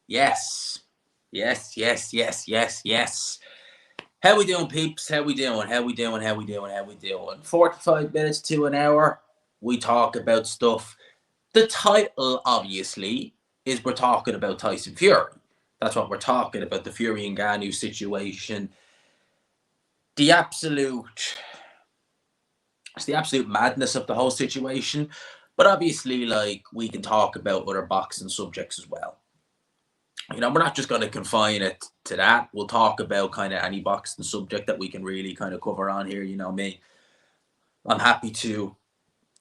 Yes. Yes, yes, yes, yes, yes. How we doing, peeps? How we doing? How we doing? How we doing? How we doing? 45 minutes to an hour. We talk about stuff. The title, obviously, is we're talking about Tyson Fury. That's what we're talking about. The Fury and Ngannou situation. The absolute it's the absolute madness of the whole situation. But obviously, like, we can talk about other boxing subjects as well. We're not just going to confine it to that. We'll talk about kind of any boxing subject that we can really kind of cover on here. You know me, I'm happy to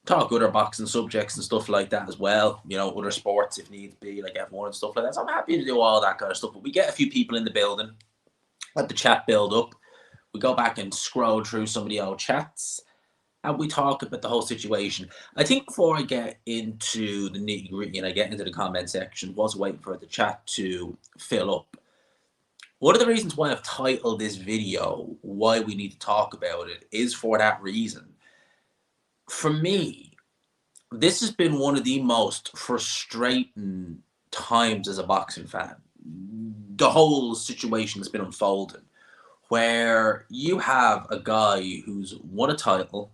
talk other boxing subjects and stuff like that as well. Other sports if needs be, like F1 and stuff like that. So I'm happy to do all that kind of stuff. But we get a few people in the building, let the chat build up. We go back and scroll through some of the old chats, and we talk about the whole situation. I think before I get into the nitty gritty and I get into the comment section, was waiting for the chat to fill up. One of the reasons why I've titled this video "Why We Need to Talk About It" is for that reason. For me, this has been one of the most frustrating times as a boxing fan. The whole situation has been unfolding, where you have a guy who's won a title.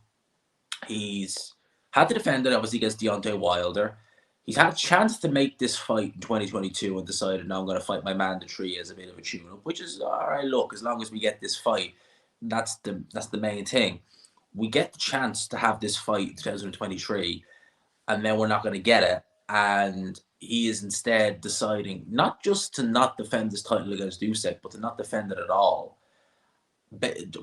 He's had to defend it, obviously, against Deontay Wilder. He's had a chance to make this fight in 2022 and decided, no, I'm going to fight my mandatory as a bit of a tune-up, which is, all right, look, as long as we get this fight, that's the main thing. We get the chance to have this fight in 2023, and then we're not going to get it. And he is instead deciding not just to not defend his title against Usyk, but to not defend it at all.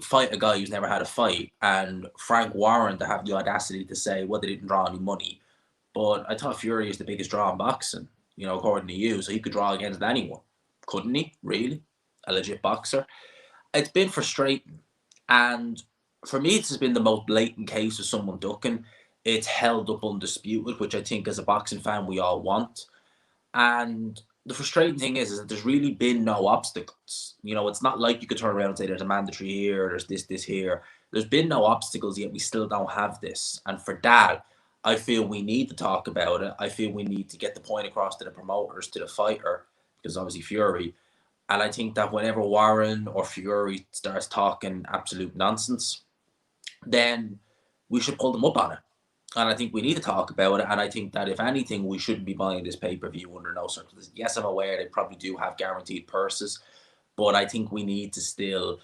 Fight a guy who's never had a fight, and Frank Warren to have the audacity to say, well, they didn't draw any money. But I thought Fury is the biggest draw in boxing, according to you, so he could draw against anyone. Couldn't he? Really? A legit boxer? It's been frustrating. And for me, this has been the most blatant case of someone ducking. It's held up undisputed, which I think as a boxing fan we all want. And the frustrating thing is that there's really been no obstacles. It's not like you could turn around and say there's a mandatory here, there's this here. There's been no obstacles, yet we still don't have this. And for that, I feel we need to talk about it. I feel we need to get the point across to the promoters, to the fighter, because obviously Fury. And I think that whenever Warren or Fury starts talking absolute nonsense, then we should pull them up on it. And I think we need to talk about it. And I think that if anything, we shouldn't be buying this pay-per-view under no circumstances. Yes, I'm aware they probably do have guaranteed purses, but I think we need to still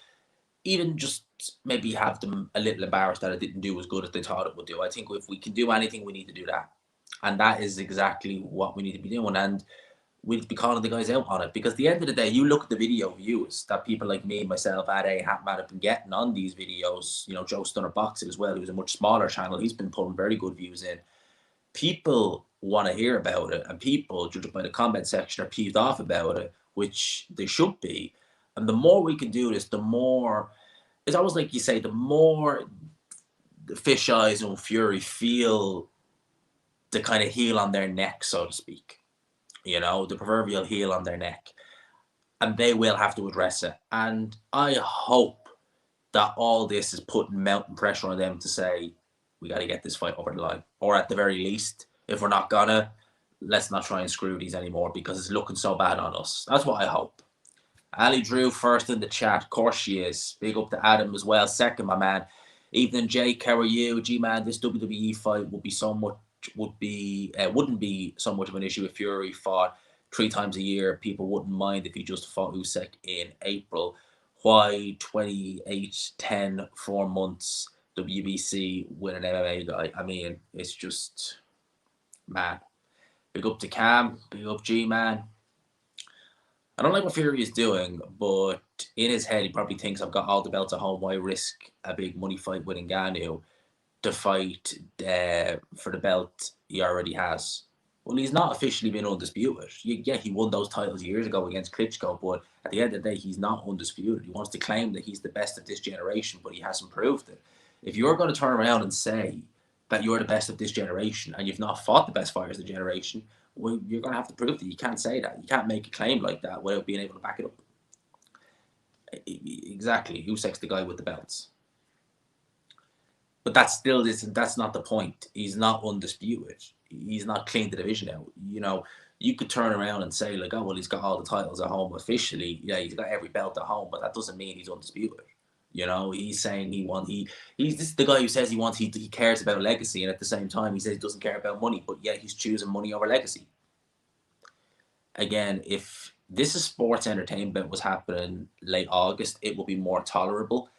even just maybe have them a little embarrassed that it didn't do as good as they thought it would do. I think if we can do anything, we need to do that. And that is exactly what we need to be doing. And we need to be calling the guys out on it. Because at the end of the day, you look at the video views that people like me, myself, Ade, Hatman have been getting on these videos. Joe Stunner Boxing as well, who's a much smaller channel. He's been pulling very good views in. People want to hear about it, and people, judged by the comment section, are peeved off about it, which they should be. And the more we can do this, the more, it's always like you say, the more the fish eyes and Fury feel the kind of heel on their neck, so to speak. The proverbial heel on their neck. And they will have to address it. And I hope that all this is putting mounting pressure on them to say, we got to get this fight over the line. Or at the very least, if we're not gonna, let's not try and screw these anymore because it's looking so bad on us. That's what I hope. Ali Drew first in the chat. Of course she is. Big up to Adam as well. Second, my man. Evening, Jake. How are you? G-man, this WWE fight wouldn't be so much of an issue if Fury fought 3 times a year. People wouldn't mind if he just fought Usyk in April. Why 28, 10, 4 months WBC with an MMA guy? I mean, it's just mad. Big up to Cam. Big up G-man. I don't like what Fury is doing, but in his head, he probably thinks I've got all the belts at home. Why risk a big money fight with Ngannou to fight for the belt he already has? Well, he's not officially been undisputed. Yeah, he won those titles years ago against Klitschko, but at the end of the day, he's not undisputed. He wants to claim that he's the best of this generation, but he hasn't proved it. If you're going to turn around and say that you're the best of this generation and you've not fought the best fighters of the generation, well, you're going to have to prove that. You can't say that. You can't make a claim like that without being able to back it up. Exactly. Usyk's the guy with the belts. But that's not the point. He's not undisputed. he's not cleaned the division out. You know, you could turn around and say like, oh well, he's got all the titles at home officially. Yeah, he's got every belt at home, but that doesn't mean he's undisputed. You know, he's saying he's this is the guy who says he cares about legacy, and at the same time he says he doesn't care about money, but yet he's choosing money over legacy. Again, if this is sports entertainment was happening late August, it will be more tolerable.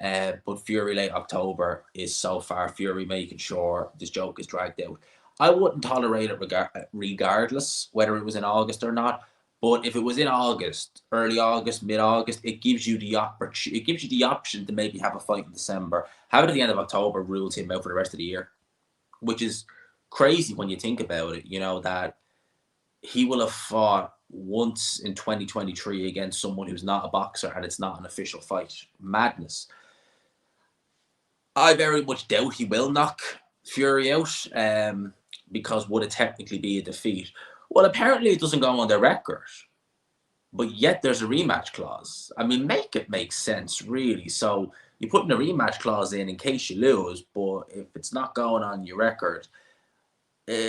But Fury late October is so far Fury making sure this joke is dragged out. I wouldn't tolerate it regardless whether it was in August or not. But if it was in August, early August, mid August, it gives you the option to maybe have a fight in December. Have it at the end of October rules him out for the rest of the year, which is crazy when you think about it. You know that he will have fought once in 2023 against someone who's not a boxer and it's not an official fight. Madness. I very much doubt he will knock Fury out because would it technically be a defeat? Well, apparently it doesn't go on the record, but yet there's a rematch clause. I mean, make it make sense, really. So you put in a rematch clause in case you lose, but if it's not going on your record,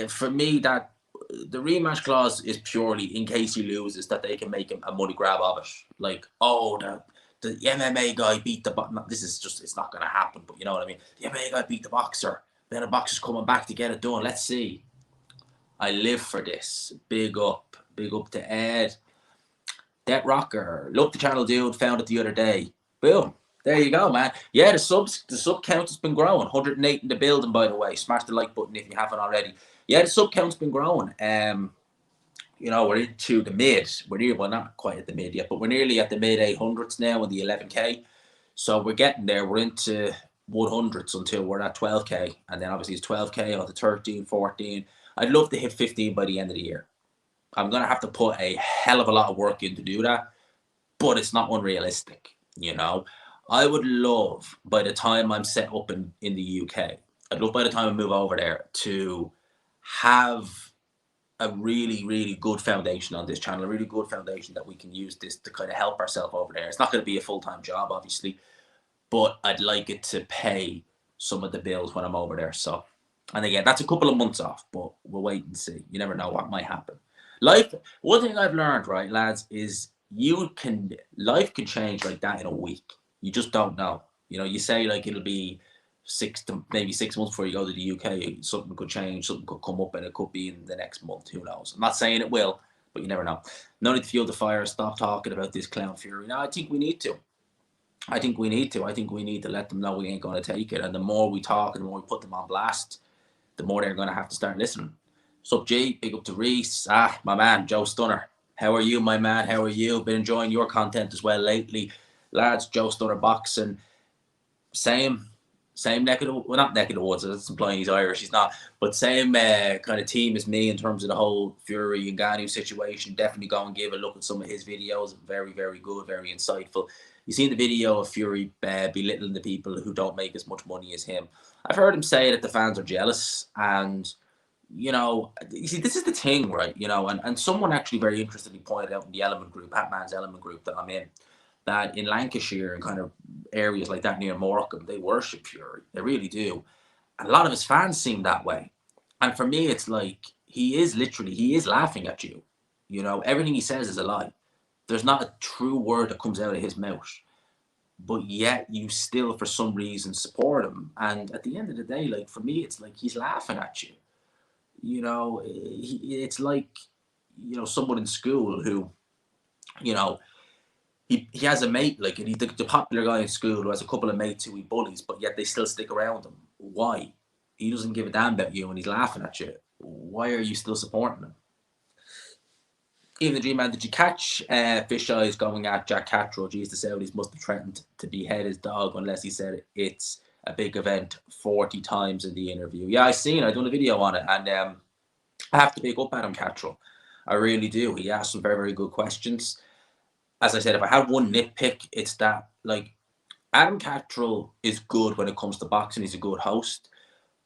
for me, that the rematch clause is purely in case he loses that they can make him a money grab of it. Like, oh, the MMA guy beat the boxer. This is just, it's not going to happen, but you know what I mean? The MMA guy beat the boxer. Then the boxer's coming back to get it done. Let's see. I live for this. Big up to Ed. Debt Rocker. Love the channel, dude. Found it the other day. Boom. There you go, man. Yeah, the sub count has been growing. 108 in the building, by the way. Smash the like button if you haven't already. Yeah, the sub count's been growing. You know, we're into the mid. Well, not quite at the mid yet, but we're nearly at the mid 800s now in the 11K. So we're getting there. We're into 100s until we're at 12K. And then obviously it's 12K or the 13, 14. I'd love to hit 15 by the end of the year. I'm going to have to put a hell of a lot of work in to do that, but it's not unrealistic, you know. I would love, by the time I'm set up in the UK, I'd love by the time I move over there to have a really, really good foundation on this channel, a really good foundation that we can use this to kind of help ourselves over there. It's not going to be a full-time job, obviously, but I'd like it to pay some of the bills when I'm over there. So, and again, that's a couple of months off, but we'll wait and see. You never know what might happen. Life, one thing I've learned, right, lads, is life can change like that in a week. You just don't know. You know, you say like it'll be 6 months before you go to the UK. Something could change, something could come up, and it could be in the next month. Who knows? I'm not saying it will, but you never know. No need to fuel the fire. Stop talking about this clown Fury. No, I think we need to. I think we need to let them know we ain't going to take it. And the more we talk and the more we put them on blast, the more they're going to have to start listening. Sup, G? Big up to Reese. My man, Joe Stunner. How are you, my man? How are you? Been enjoying your content as well lately. Lads, Joe Stunner Boxing. Same neck of the, well, not neck of the woods, that's implying he's Irish, he's not, but same kind of team as me in terms of the whole Fury and Ngannou situation. Definitely go and give a look at some of his videos. Very, very good, very insightful. You seen the video of Fury belittling the people who don't make as much money as him. I've heard him say that the fans are jealous, and you know, you see, this is the thing, right? You know, and someone actually very interestingly pointed out in the Element group, Batman's Element group that I'm in, that in Lancashire and kind of areas like that near Morecambe, they worship Fury. They really do. And a lot of his fans seem that way. And for me, it's like he is laughing at you. You know, everything he says is a lie. There's not a true word that comes out of his mouth. But yet you still, for some reason, support him. And at the end of the day, like for me, it's like he's laughing at you. You know, it's like, you know, someone in school who, you know, he has a mate, like, and he's the popular guy in school who has a couple of mates who he bullies, but yet they still stick around him. Why? He doesn't give a damn about you and he's laughing at you. Why are you still supporting him? Even the Dream Man, did you catch Fish Eyes going at Jack Catro? Geez, the Saudis must have threatened to behead his dog unless he said it's a big event 40 times in the interview. Yeah, I done a video on it, and I have to big up Adam Catro. I really do. He asked some very, very good questions. As I said, if I had one nitpick, it's that, like, Adam Cattrall is good when it comes to boxing. He's a good host,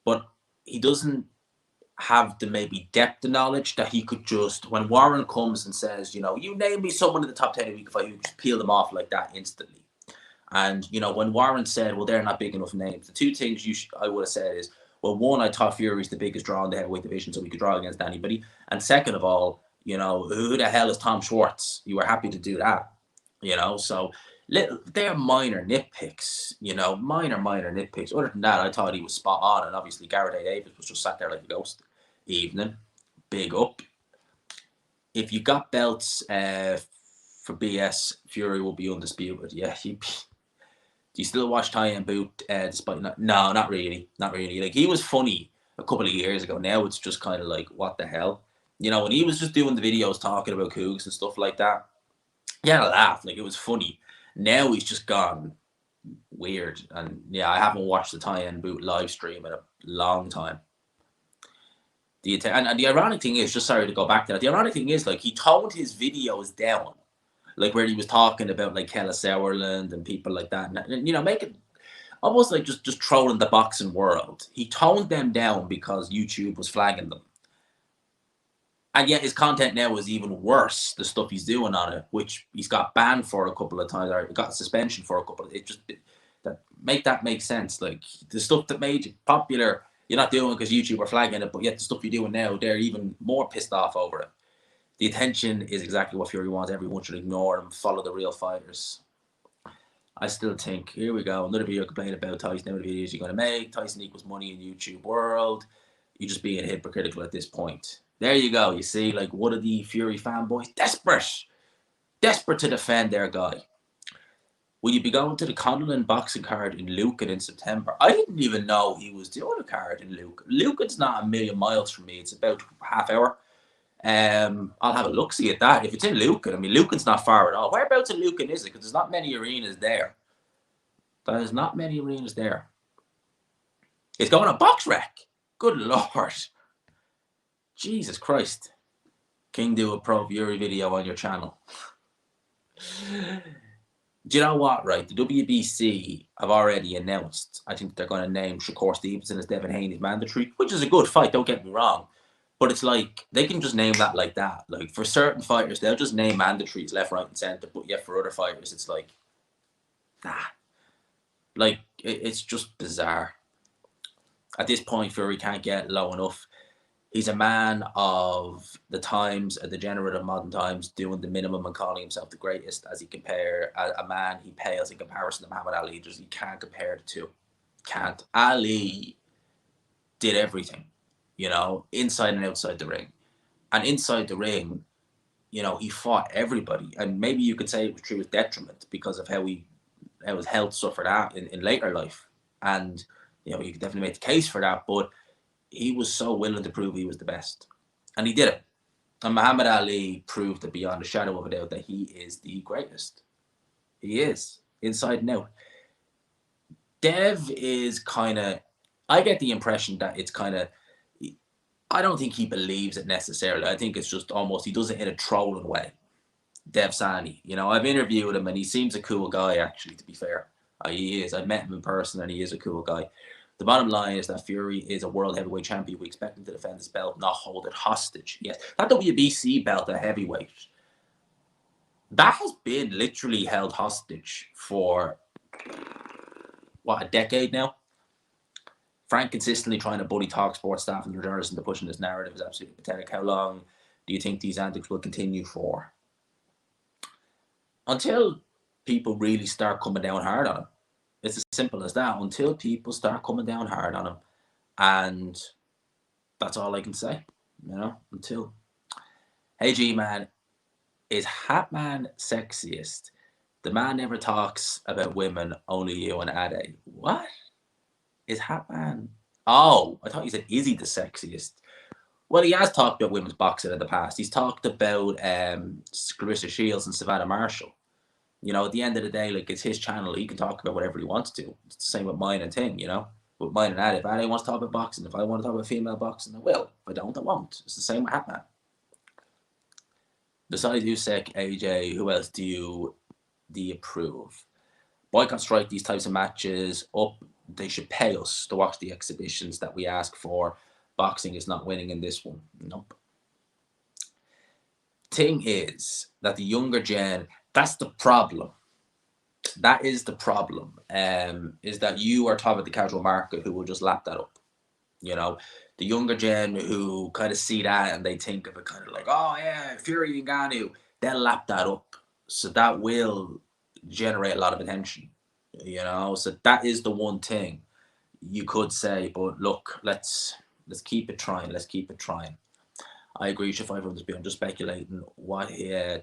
but he doesn't have the maybe depth of knowledge that he could just, when Warren comes and says, you know, you name me someone in the top 10 a week, if I could just peel them off like that instantly. And, you know, when Warren said, well, they're not big enough names, the two things I would have said is, Well, one, I thought Fury's the biggest draw in the heavyweight division, so we could draw against anybody. And second of all, who the hell is Tom Schwartz? You were happy to do that, So they're minor nitpicks, minor nitpicks. Other than that, I thought he was spot on, and obviously Gareth A. Davis was just sat there like a ghost. Evening, big up. If you got belts for BS, Fury will be undisputed. Yeah, do you still watch Ty and Boot? Despite no, not really. Like, he was funny a couple of years ago. Now it's just kind of like, what the hell, when he was just doing the videos talking about cougs and stuff like that. Yeah, I laughed, like, it was funny. Now he's just gone weird, and yeah, I haven't watched the Ty and Boot live stream in a long time. And the ironic thing is, just sorry to go back to that, the ironic thing is, like, he toned his videos down, like where he was talking about like Kella Sauerland and people like that, and make it almost like just trolling the boxing world. He toned them down because YouTube was flagging them, and yet his content now is even worse. The stuff he's doing on it, which he's got banned for a couple of times, or got suspension for a couple of, that make sense. Like, the stuff that made you popular, you're not doing because YouTube are flagging it, but yet the stuff you're doing now, they're even more pissed off over it. The attention is exactly what Fury wants. Everyone should ignore him, follow the real fighters. I still think, here we go, another video complaining about Tyson. How many videos you're going to make? Tyson equals money in YouTube world. You're just being hypocritical at this point. There you go. You see, like, one of the Fury fanboys, desperate to defend their guy. Will you be going to the Conlon boxing card in Lucan in September? I didn't even know he was doing a card in Lucan. Lucan's not a million miles from me. It's about half hour. I'll have a look-see at that. If it's in Lucan, I mean, Lucan's not far at all. Whereabouts in Lucan is it? Because there's not many arenas there. There's not many arenas there. It's going to Box Rec. Good Lord. Jesus Christ. King, do a Pro Fury video on your channel. Do you know what, right? The WBC have already announced, I think they're going to name Shakur Stevenson as Devin Haney's mandatory, which is a good fight, don't get me wrong. But it's like, they can just name that like that. Like, for certain fighters, they'll just name mandatories left, right, and centre. But yet for other fighters, it's like, nah. Like, it's just bizarre. At this point, Fury can't get low enough. He's a man of the times, the degenerative modern times, doing the minimum and calling himself the greatest as he compare a man he pales in comparison to Muhammad Ali. Just, you can't compare the two. Can't. Ali did everything, inside and outside the ring. And inside the ring, he fought everybody. And maybe you could say it was to his detriment because of how his health suffered out in later life. And, you could definitely make the case for that. But he was so willing to prove he was the best. And he did it. And Muhammad Ali proved it beyond a shadow of a doubt that he is the greatest. He is, inside and out. Dev is kind of, I get the impression that it's kind of, I don't think he believes it necessarily. I think it's just almost, he does it in a trolling way. Dev Sani. I've interviewed him and he seems a cool guy, actually, to be fair. He is. I've met him in person and he is a cool guy. The bottom line is that Fury is a world heavyweight champion. We expect him to defend his belt, not hold it hostage. Yes, that WBC belt at heavyweight, that has been literally held hostage for, a decade now? Frank consistently trying to bully Talk Sports staff and journalists into pushing this narrative is absolutely pathetic. How long do you think these antics will continue for? Until people really start coming down hard on him. It's as simple as that. Until people start coming down hard on him. And that's all I can say. Until. Hey, G-Man. Is Hatman sexiest? The man never talks about women, only you and Ade. What? Is Hatman... Oh, I thought you said, is he the sexiest? Well, he has talked about women's boxing in the past. He's talked about Clarissa Shields and Savannah Marshall. At the end of the day, like, it's his channel. He can talk about whatever he wants to. It's the same with mine and Ting, With mine and Ade. If Ade wants to talk about boxing, if I want to talk about female boxing, I will. If I don't, I won't. It's the same with Hatman. Besides Usyk, AJ, who else do you approve? Boycott, strike these types of matches up. They should pay us to watch the exhibitions that we ask for. Boxing is not winning in this one. Nope. Thing is that the younger gen, that's the problem. That is the problem. Is that you are top of the casual market who will just lap that up. You know, the younger gen who kind of see that and they think of it kind of like, oh yeah, Fury and Ngannou, they'll lap that up. So that will generate a lot of attention. You know, so that is the one thing you could say. But look, let's keep it trying. Let's keep it trying. I agree with you 500 I'm just speculating what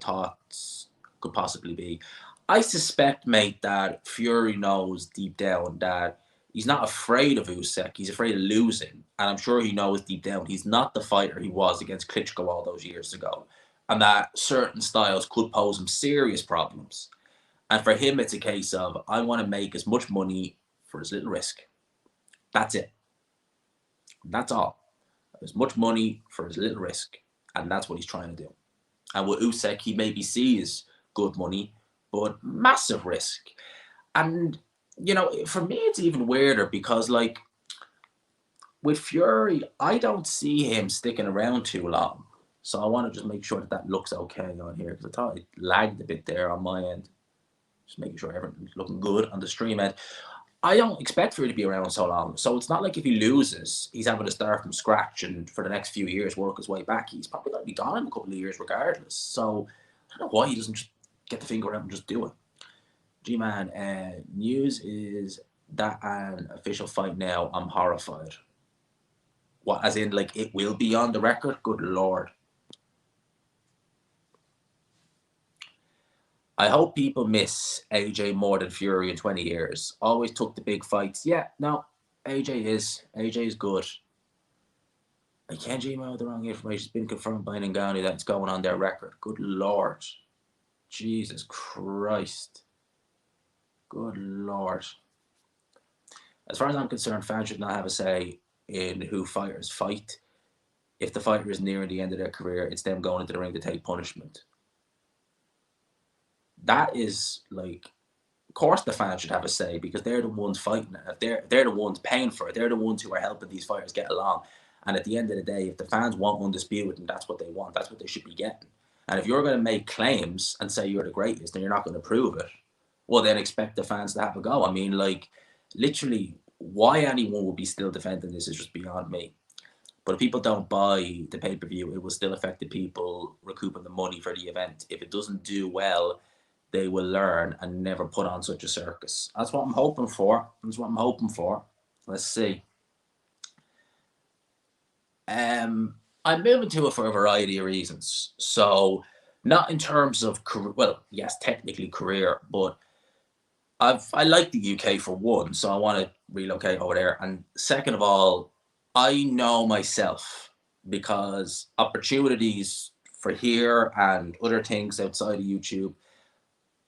thoughts could possibly be. I suspect, mate, that Fury knows deep down that he's not afraid of Usyk. He's afraid of losing, and I'm sure he knows deep down he's not the fighter he was against Klitschko all those years ago, and that certain styles could pose him serious problems. And for him, it's a case of I want to make as much money for as little risk. That's it. That's all. As much money for as little risk, and that's what he's trying to do. And with Usyk, he maybe sees good money, but massive risk. And you know, for me, it's even weirder because, like, with Fury, I don't see him sticking around too long. So I want to just make sure that that looks okay on here because I thought it lagged a bit there on my end. Just making sure everything's looking good on the stream end. I don't expect Fury to be around so long. So it's not like if he loses, he's having to start from scratch and for the next few years work his way back. He's probably going to be gone in a couple of years regardless. So I don't know why he doesn't just get the finger out and just do it. G-Man, news is that an official fight now. I'm horrified. What, as in, like, it will be on the record? Good Lord. I hope people miss AJ more than Fury in 20 years. Always took the big fights. Yeah, no, AJ is good. I can't email the wrong information. It's been confirmed by Ngannou that it's going on their record. Good Lord. Jesus Christ. Good Lord. As far as I'm concerned, fans should not have a say in who fighters fight. If the fighter is nearing the end of their career, it's them going into the ring to take punishment. That is like, of course the fans should have a say because they're the ones fighting it. They're the ones paying for it. They're the ones who are helping these fighters get along. And at the end of the day, if the fans want undisputed and that's what they want, that's what they should be getting. And if you're going to make claims and say you're the greatest and you're not going to prove it, well, then expect the fans to have a go. I mean, like, literally, why anyone would be still defending this is just beyond me. But if people don't buy the pay-per-view, it will still affect the people recouping the money for the event. If it doesn't do well, they will learn and never put on such a circus. That's what I'm hoping for. That's what I'm hoping for. Let's see. I'm moving to it for a variety of reasons. So, not in terms of career, well, yes, technically career, but I like the UK for one, so I want to relocate over there. And second of all, I know myself because opportunities for here and other things outside of YouTube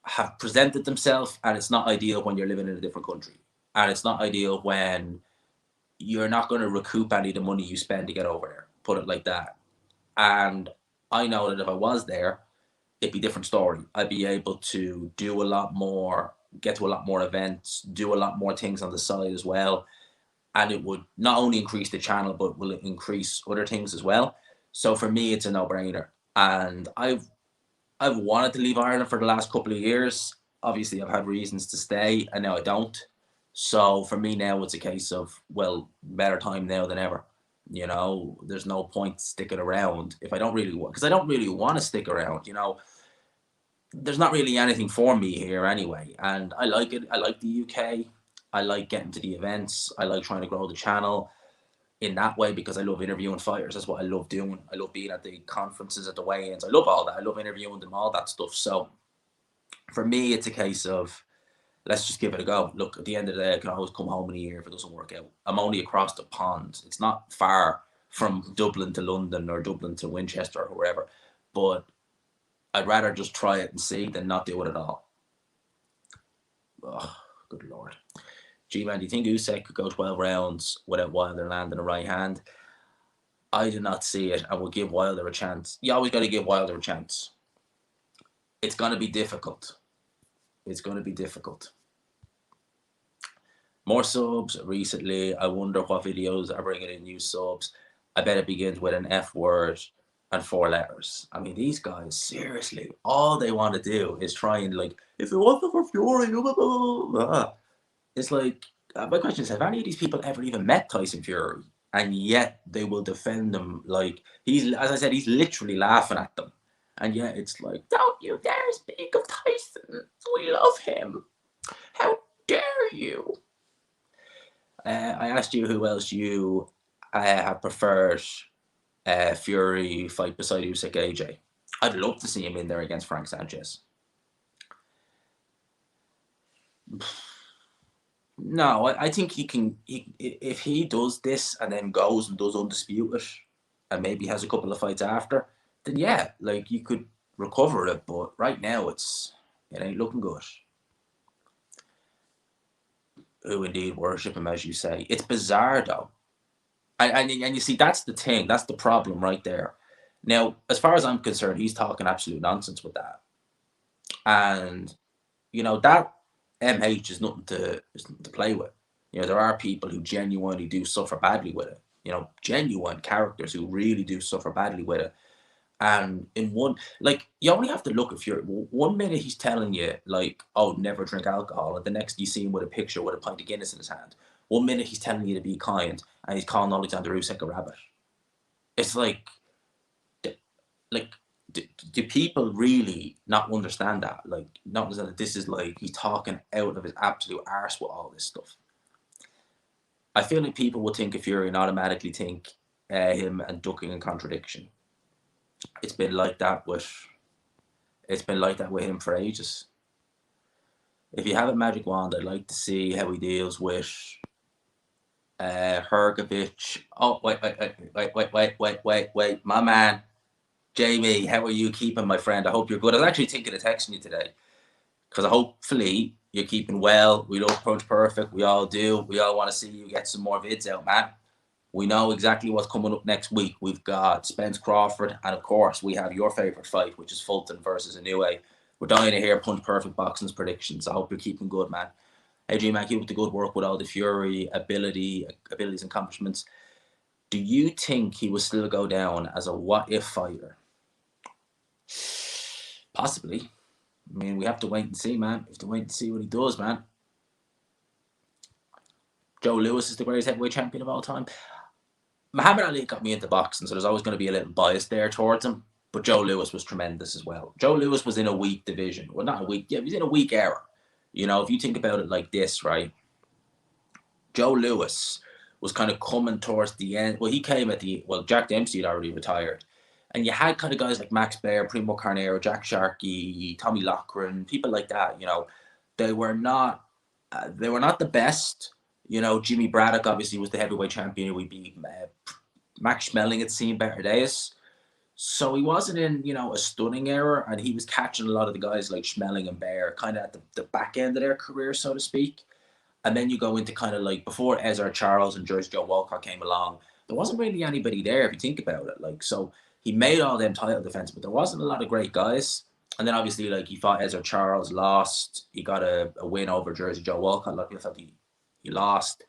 have presented themselves, and it's not ideal when you're living in a different country, and it's not ideal when you're not going to recoup any of the money you spend to get over there. Put it like that. And I know that if I was there, it'd be a different story. I'd be able to do a lot more, get to a lot more events, do a lot more things on the side as well. And it would not only increase the channel, but will increase other things as well. So for me, it's a no-brainer. And I've wanted to leave Ireland for the last couple of years. Obviously, I've had reasons to stay, and now I don't. So for me now, it's a case of, well, better time now than ever. You know, there's no point sticking around if I don't really want, because I don't really want to stick around. You know, there's not really anything for me here anyway, and I like it. I like the UK. I like getting to the events. I like trying to grow the channel in that way because I love interviewing fighters. That's what I love doing. I love being at the conferences, at the weigh-ins. I love all that. I love interviewing them, all that stuff. So for me, it's a case of let's just give it a go. Look, at the end of the day, I can always come home in a year if it doesn't work out. I'm only across the pond. It's not far from Dublin to London or Dublin to Winchester or wherever. But I'd rather just try it and see than not do it at all. Oh, good Lord. G-Man, do you think Usyk could go 12 rounds without Wilder landing a right hand? I do not see it. I will give Wilder a chance. You always got to give Wilder a chance. It's going to be difficult. It's going to be difficult. More subs recently. I wonder what videos are bringing in new subs. I bet it begins with an F word and 4 letters. I mean, these guys, seriously, all they want to do is try and, like, if it wasn't for Fury, blah, blah, blah, blah. It's like, my question is, have any of these people ever even met Tyson Fury? and yet they will defend him like he's, as I said, he's literally laughing at them. And yet it's like, don't you dare speak of Tyson. We love him. How dare you? I asked you who else you have preferred Fury fight beside Usyk AJ. I'd love to see him in there against Frank Sanchez. No, I think he can. If he does this and then goes and does Undisputed, and maybe has a couple of fights after, then yeah, like you could recover it. But right now, it ain't looking good. Who indeed worship him, as you say. It's bizarre though, and you see that's the thing. That's the problem right there. Now, as far as I'm concerned, he's talking absolute nonsense with that, and that MH is nothing to play with. There are people who genuinely do suffer badly with it. Genuine characters who really do suffer badly with it. And in one, like, you only have to look if you're 1 minute he's telling you like, oh, never drink alcohol, and the next you see him with a picture with a pint of Guinness in his hand. 1 minute he's telling you to be kind, and he's calling Alexander Usyk a rabbit. It's like do people really not understand that? Like, not understand that this is like he's talking out of his absolute arse with all this stuff. I feel like people would think of Fury and automatically think him and ducking and contradiction. It's been like that with him for ages. If you have a magic wand, I'd like to see how he deals with Hergovich. Oh, wait, my man. Jamie, how are you keeping, my friend? I hope you're good. I was actually thinking of texting you today because hopefully you're keeping well. We love Punch Perfect. We all do. We all want to see you get some more vids out, man. We know exactly what's coming up next week. We've got Spence Crawford, and of course, we have your favorite fight, which is Fulton versus Inoue. We're dying to hear Punch Perfect Boxing's predictions. I hope you're keeping good, man. Hey, G-Man, keep up the good work with all the Fury abilities and accomplishments. Do you think he will still go down as a what-if fighter? Possibly. I mean, we have to wait and see, man. We have to wait and see what he does, man. Joe Lewis is the greatest heavyweight champion of all time. Muhammad Ali got me into boxing, so there's always going to be a little bias there towards him. But Joe Lewis was tremendous as well. Joe Lewis was in a weak division. Well, not a weak, yeah, he was in a weak era. If you think about it like this, right? Joe Lewis was kind of coming towards the end. Well, he came Jack Dempsey had already retired. And you had kind of guys like Max Baer, Primo Carnero, Jack Sharkey, Tommy Loughran, people like that. They were not the best. Jimmy Braddock obviously was the heavyweight champion. We beat Max Schmeling had seen better days. So he wasn't in, a stunning era, and he was catching a lot of the guys like Schmeling and Baer kind of at the back end of their career, so to speak. And then you go into kind of like before Ezra Charles and George Joe Walcott came along, there wasn't really anybody there if you think about it. Like, so he made all them title defense, but there wasn't a lot of great guys. And then obviously, like, he fought Ezra Charles, lost. He got a win over Jersey Joe Walcott. A lot of people thought he lost.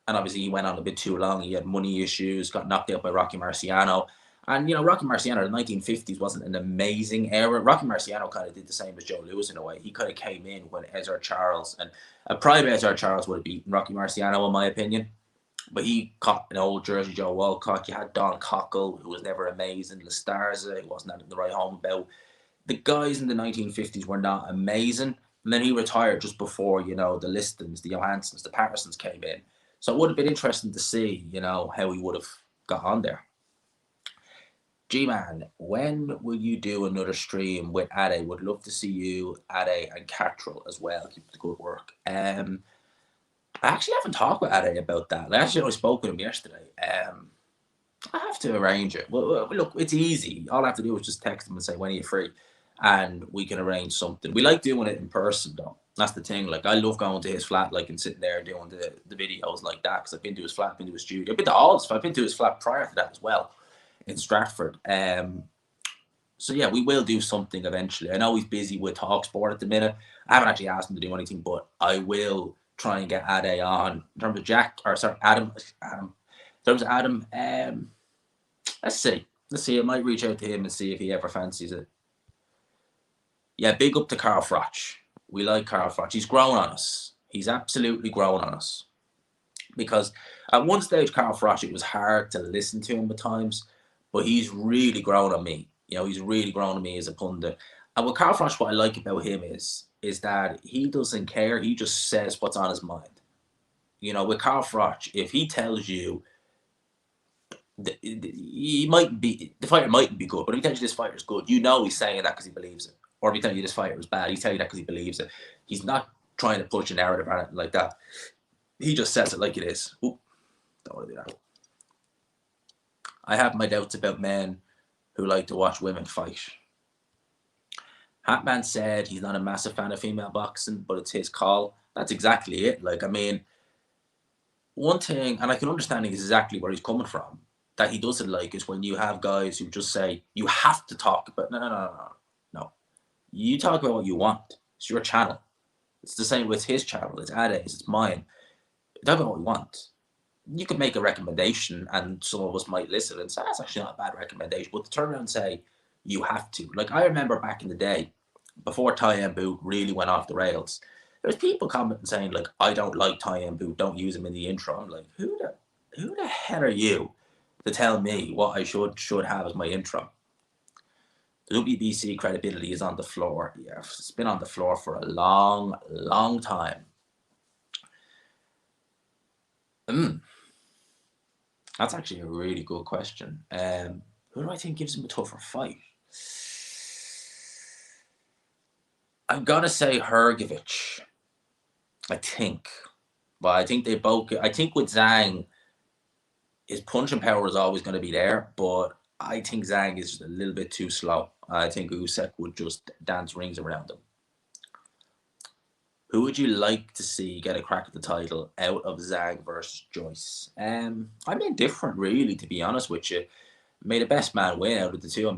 And obviously, he went on a bit too long. He had money issues, got knocked out by Rocky Marciano. And, Rocky Marciano in the 1950s wasn't an amazing era. Rocky Marciano kind of did the same as Joe Lewis in a way. He kind of came in when Ezra Charles, and a prime Ezra Charles would have beaten Rocky Marciano, in my opinion. But he caught an old Jersey Joe Walcott. You had Don Cockle, who was never amazing. Lestarza, who wasn't at the right home about. The guys in the 1950s were not amazing. And then he retired just before, the Listons, the Johanssons, the Pattersons came in. So it would have been interesting to see, how he would have got on there. G-Man, when will you do another stream with Ade? Would love to see you, Ade, and Catrell as well. Keep the good work. I actually haven't talked with Ade about that. I actually only spoke with him yesterday. I have to arrange it. Well, look, it's easy. All I have to do is just text him and say, when are you free? And we can arrange something. We like doing it in person, though. That's the thing. Like, I love going to his flat, like, and sitting there doing the videos like that, because I've been to his flat, I've been to his studio. I've been to all his flat. I've been to his flat prior to that as well, in Stratford. So yeah, we will do something eventually. I know he's busy with TalkSport at the minute. I haven't actually asked him to do anything, but I will try and get Ade on. In terms of Adam. In terms of Adam, let's see. I might reach out to him and see if he ever fancies it. Yeah, big up to Carl Froch. We like Carl Froch. He's grown on us. He's absolutely grown on us. because at one stage, Carl Froch, it was hard to listen to him at times, but he's really grown on me. He's really grown on me as a pundit. And with Carl Froch, what I like about him is that he doesn't care. He just says what's on his mind. With Carl Froch, if he tells you the fighter mightn't be good, but if he tells you this fighter is good, he's saying that because he believes it. Or if he tells you this fighter is bad, he's telling you that because he believes it. He's not trying to push a narrative on it like that. He just says it like it is. Oop, don't want to do that. I have my doubts about men who like to watch women fight. Hatman said he's not a massive fan of female boxing, but it's his call. That's exactly it. One thing, and I can understand exactly where he's coming from, that he doesn't like is when you have guys who just say, you have to talk about, no. You talk about what you want. It's your channel. It's the same with his channel. It's Ade's, it's mine. Talk about what we want. You could make a recommendation and some of us might listen and say, that's actually not a bad recommendation. But to turn around and say, you have to. I remember back in the day, before Ty and Boot really went off the rails, there's people commenting saying, I don't like Ty and Boot, don't use him in the intro. I'm like, who the hell are you to tell me what I should have as my intro? The WBC credibility is on the floor. Yeah, it's been on the floor for a long, long time. That's actually a really good question. Who do I think gives him a tougher fight? I'm gonna say Hrgovic. I think, but I think they both. I think with Zhang, his punching power is always going to be there, but I think Zhang is a little bit too slow. I think Usyk would just dance rings around him. Who would you like to see get a crack at the title out of Zhang versus Joyce? I'm indifferent, really, to be honest with you. May the best man win out of the two.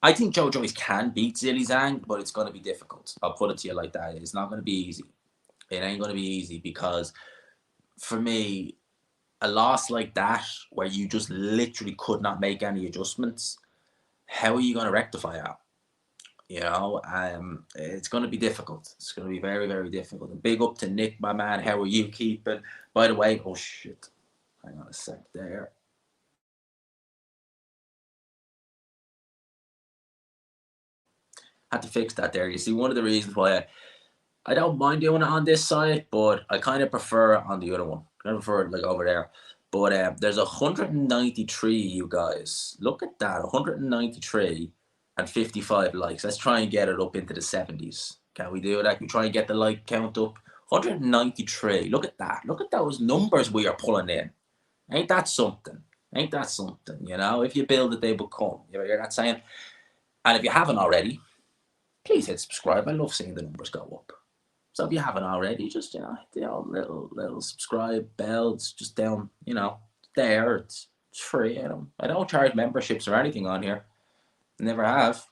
I think Joe Joyce can beat Zhilei Zhang, but it's going to be difficult. I'll put it to you like that. It's not going to be easy. It ain't going to be easy because, for me, a loss like that, where you just literally could not make any adjustments, how are you going to rectify that? It's going to be difficult. It's going to be very, very difficult. And big up to Nick, my man. How are you keeping? By the way, oh shit. Hang on a sec there. Had to fix that there. You see, one of the reasons why I don't mind doing it on this side, but I kind of prefer it on the other one. I prefer it over there. But there's 193, you guys. Look at that, 193 and 55 likes. Let's try and get it up into the 70s. Can we do that? Can we try and get the like count up? 193. Look at that. Look at those numbers we are pulling in. Ain't that something? Ain't that something? If you build it, they will come. You hear that saying? And if you haven't already, please hit subscribe. I love seeing the numbers go up. So if you haven't already, just little subscribe bell. It's just down, there. It's free. I don't charge memberships or anything on here. Never have.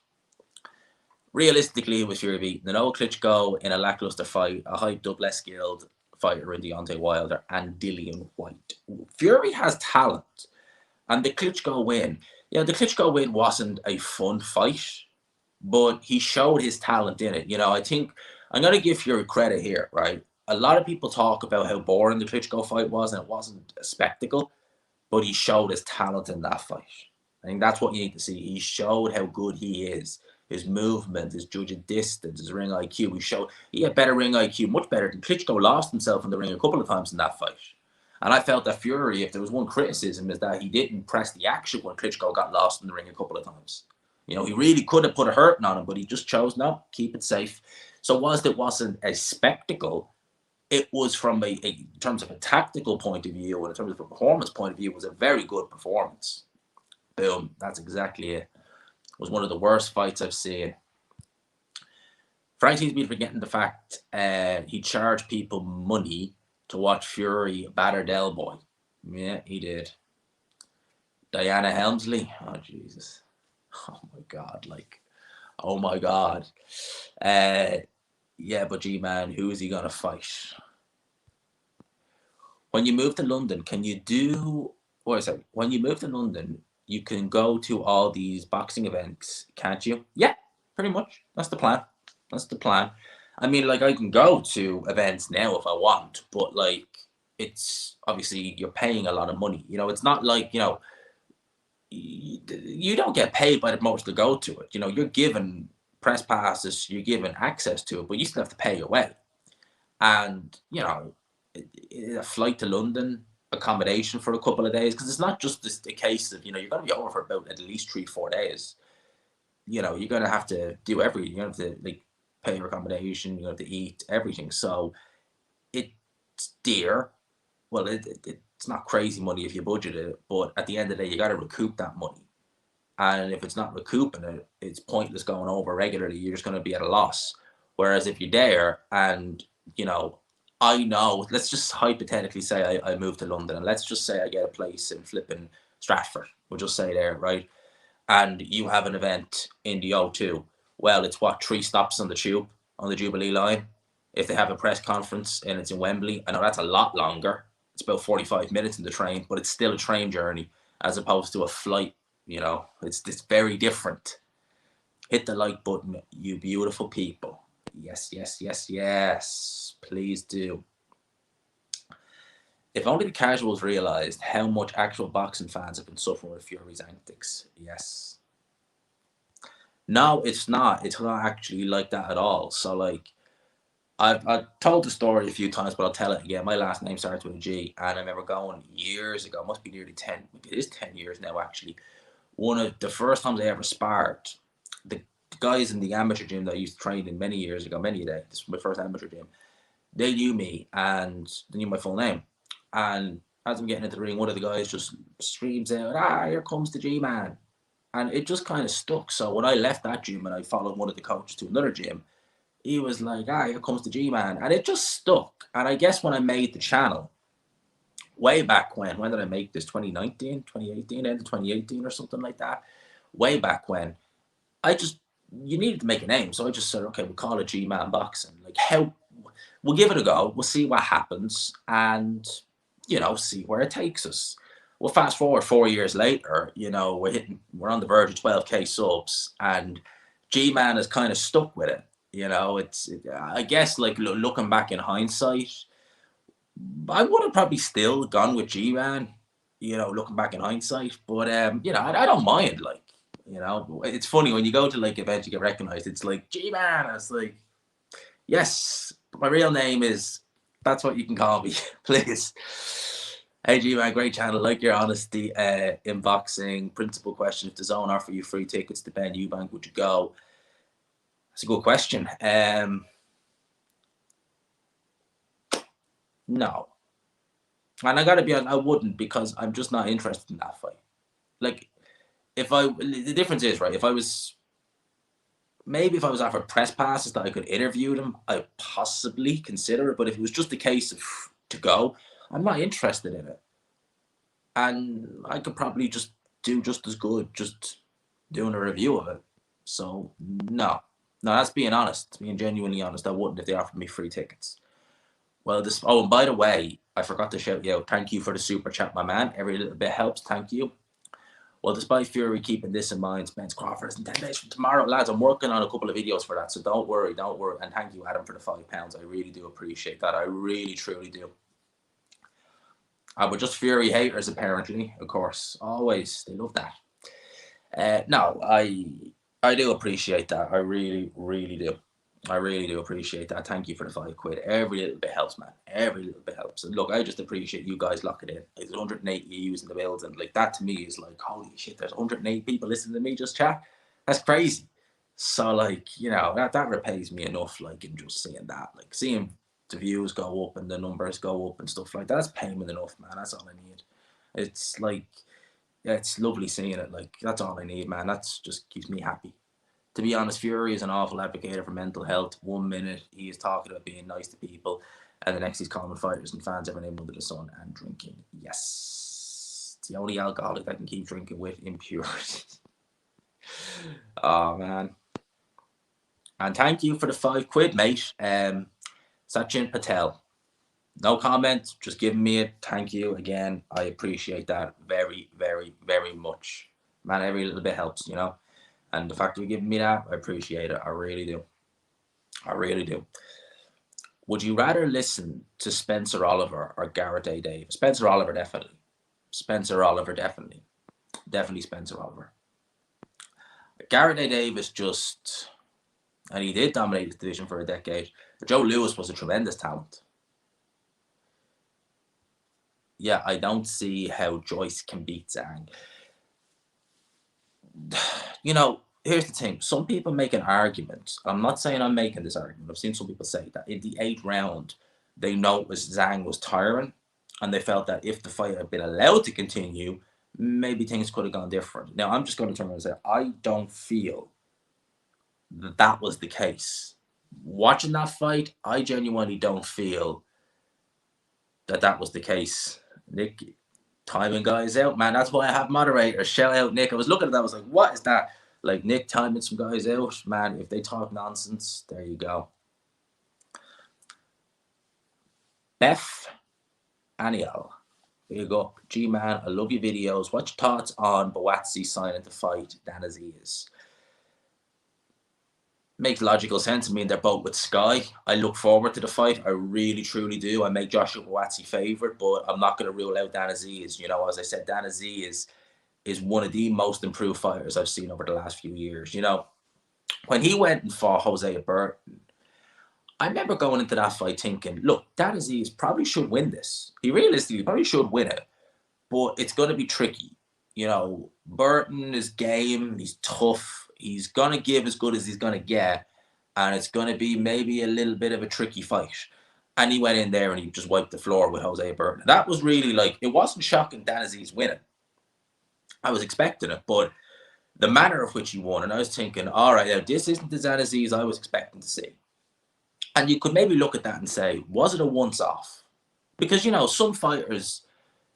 Realistically, it was Fury beating Ngannou, Klitschko in a lackluster fight, a hyped up, less skilled fighter in Deontay Wilder and Dillian Whyte. Fury has talent, and the Klitschko win. The Klitschko win wasn't a fun fight, but he showed his talent in it. I think I'm going to give Fury credit here, right? A lot of people talk about how boring the Klitschko fight was, and it wasn't a spectacle, but he showed his talent in that fight. I think that's what you need to see. He showed how good he is. His movement, his judging distance, his ring IQ. He had better ring IQ, much better than Klitschko. Lost himself in the ring a couple of times in that fight. And I felt that Fury, if there was one criticism, is that he didn't press the action when Klitschko got lost in the ring a couple of times. He really could have put a hurting on him, but he just chose, no, keep it safe. So whilst it wasn't a spectacle, it was from in terms of a tactical point of view and in terms of a performance point of view, it was a very good performance. Boom, that's exactly it. It was one of the worst fights I've seen. Frank seems to be forgetting the fact he charged people money to watch Fury batter Del Boy. Yeah, he did. Diana Helmsley. Oh, Jesus. Oh, my God. Oh, my God. Yeah, but G-Man, who is he going to fight? When you move to London, when you move to London, you can go to all these boxing events, can't you? Yeah, pretty much. That's the plan. I mean, like, I can go to events now if I want, but like, it's obviously you're paying a lot of money. You know, it's not like, you don't get paid by the promoter to go to it. You know, you're given press passes, you're given access to it, but you still have to pay your way. And, a flight to London, accommodation for a couple of days, because it's not just a case of, you're going to be over for about at least 3, 4 days. You're going to have to do everything. You have to, like, pay your accommodation, you have to eat, everything. So it's dear. Well, it's not crazy money if you budget it, but at the end of the day, you got to recoup that money. And if it's not recouping it, it's pointless going over regularly. You're just going to be at a loss. Whereas if you're there and, you know, I know, let's just hypothetically say I move to London, and let's just say I get a place in flipping Stratford. We'll just say there, right? And you have an event in the O2. Well, it's what, 3 stops on the tube, on the Jubilee line? If they have a press conference and it's in Wembley, I know that's a lot longer. It's about 45 minutes in the train, but it's still a train journey as opposed to a flight. It's very different. Hit the like button, you beautiful people. Yes, yes, yes, yes. Please do. If only the casuals realised how much actual boxing fans have been suffering with Fury's antics. Yes. No, it's not. It's not actually like that at all. So, like, I've told the story a few times, but I'll tell it again. My last name starts with a G, and I remember going years ago, must be nearly 10, maybe it is 10 years now, actually. One of the first times I ever sparred, the guys in the amateur gym that I used to train in many years ago, many a day, this was my first amateur gym, they knew me and they knew my full name. And as I'm getting into the ring, one of the guys just screams out, here comes the G-Man. And it just kind of stuck. So when I left that gym and I followed one of the coaches to another gym, he was like, here comes the G-Man. And it just stuck. And I guess when I made the channel, way back when did I make this? 2019, 2018, end of 2018 or something like that. Way back when, you needed to make a name. So I just said, okay, we'll call it G-Man Boxing. Like, we'll give it a go. We'll see what happens and, see where it takes us. Well, fast forward 4 years later, we're on the verge of 12K subs, and G-Man has kind of stuck with it. I guess, like, looking back in hindsight, I would have probably still gone with G-Man, looking back in hindsight. But, I don't mind, like, it's funny when you go to, like, events, you get recognized. It's like, G-Man. It's like, yes, my real name is, that's what you can call me, please. Hey, G-Man, great channel. Like your honesty in boxing. Principal question: if the zone offer you free tickets to Ben Eubank, would you go? That's a good question. No. And I gotta be honest, I wouldn't, because I'm just not interested in that fight. Like, the difference is, right, if I was offered press passes that I could interview them, I'd possibly consider it. But if it was just a case of to go, I'm not interested in it. And I could probably just do just as good just doing a review of it. So, no, that's being honest, being genuinely honest. I wouldn't if they offered me free tickets. Well, and by the way, I forgot to shout you out. Thank you for the super chat, my man. Every little bit helps. Thank you. Well, despite Fury keeping this in mind, Spence Crawford is in 10 days from tomorrow. Lads, I'm working on a couple of videos for that, so don't worry. And thank you, Adam, for the £5. I really do appreciate that. I really, truly do. But just Fury haters, apparently, of course. Always. They love that. No, I do appreciate that. I really, really do. I really do appreciate that. Thank you for the £5. Every little bit helps, man. Every little bit helps. And look, I just appreciate you guys locking in. There's 108 views in the building. Like, that to me is like, holy shit, there's 108 people listening to me just chat. That's crazy. So, like, that repays me enough, like, in just seeing that. Like, seeing the views go up and the numbers go up and stuff like that. That's payment enough, man. That's all I need. It's like, yeah, it's lovely seeing it. Like, that's all I need, man. That's just keeps me happy. To be honest, Fury is an awful advocate for mental health. 1 minute he is talking about being nice to people, and the next he's calling fighters and fans every name under the sun and drinking. Yes, it's the only alcoholic I can keep drinking with impurity. Oh, man. And thank you for the £5, mate. Sachin Patel. No comment, just giving me it. Thank you again. I appreciate that very, very, very much. Man, every little bit helps, And the fact you're giving me that, I appreciate it. I really do. I really do. Would you rather listen to Spencer Oliver or Garrett A. Davis? Spencer Oliver, definitely. Spencer Oliver, definitely. Definitely Spencer Oliver. Garrett A. Davis just, and he did dominate his division for a decade. Joe Louis was a tremendous talent. Yeah, I don't see how Joyce can beat Zhang. You know, here's the thing. Some people make an argument. I'm not saying I'm making this argument. I've seen some people say that in the 8th round, they noticed Zhang was tiring, and they felt that if the fight had been allowed to continue, maybe things could have gone different. Now, I'm just going to turn around and say, I don't feel that that was the case. Watching that fight, I genuinely don't feel that that was the case. Nick, timing guys out, man. That's why I have moderators. Shout out, Nick. I was looking at that. I was like, what is that? Like, Nick timing some guys out. Man, if they talk nonsense, there you go. Beth Aniel. There you go. G-Man, I love your videos. What's your thoughts on Buatsi signing to fight Dan Aziz? Makes logical sense. I mean, they're both with Sky. I look forward to the fight. I really, truly do. I make Joshua Buatsi favorite, but I'm not going to rule out Dan Aziz. You know, as I said, Dan Aziz is one of the most improved fighters I've seen over the last few years. You know, when he went and fought Jose Burton, I remember going into that fight thinking, look, Dan Aziz probably should win this. He realistically probably should win it, but it's going to be tricky. You know, Burton is game. He's tough. He's going to give as good as he's going to get, and it's going to be maybe a little bit of a tricky fight. And he went in there and he just wiped the floor with Jose Burton. That was really like, it wasn't shocking Dan Aziz winning. I was expecting it, but the manner of which he won, and I was thinking, all right, now this isn't the Dan Aziz I was expecting to see. And you could maybe look at that and say, was it a once-off? Because, you know, some fighters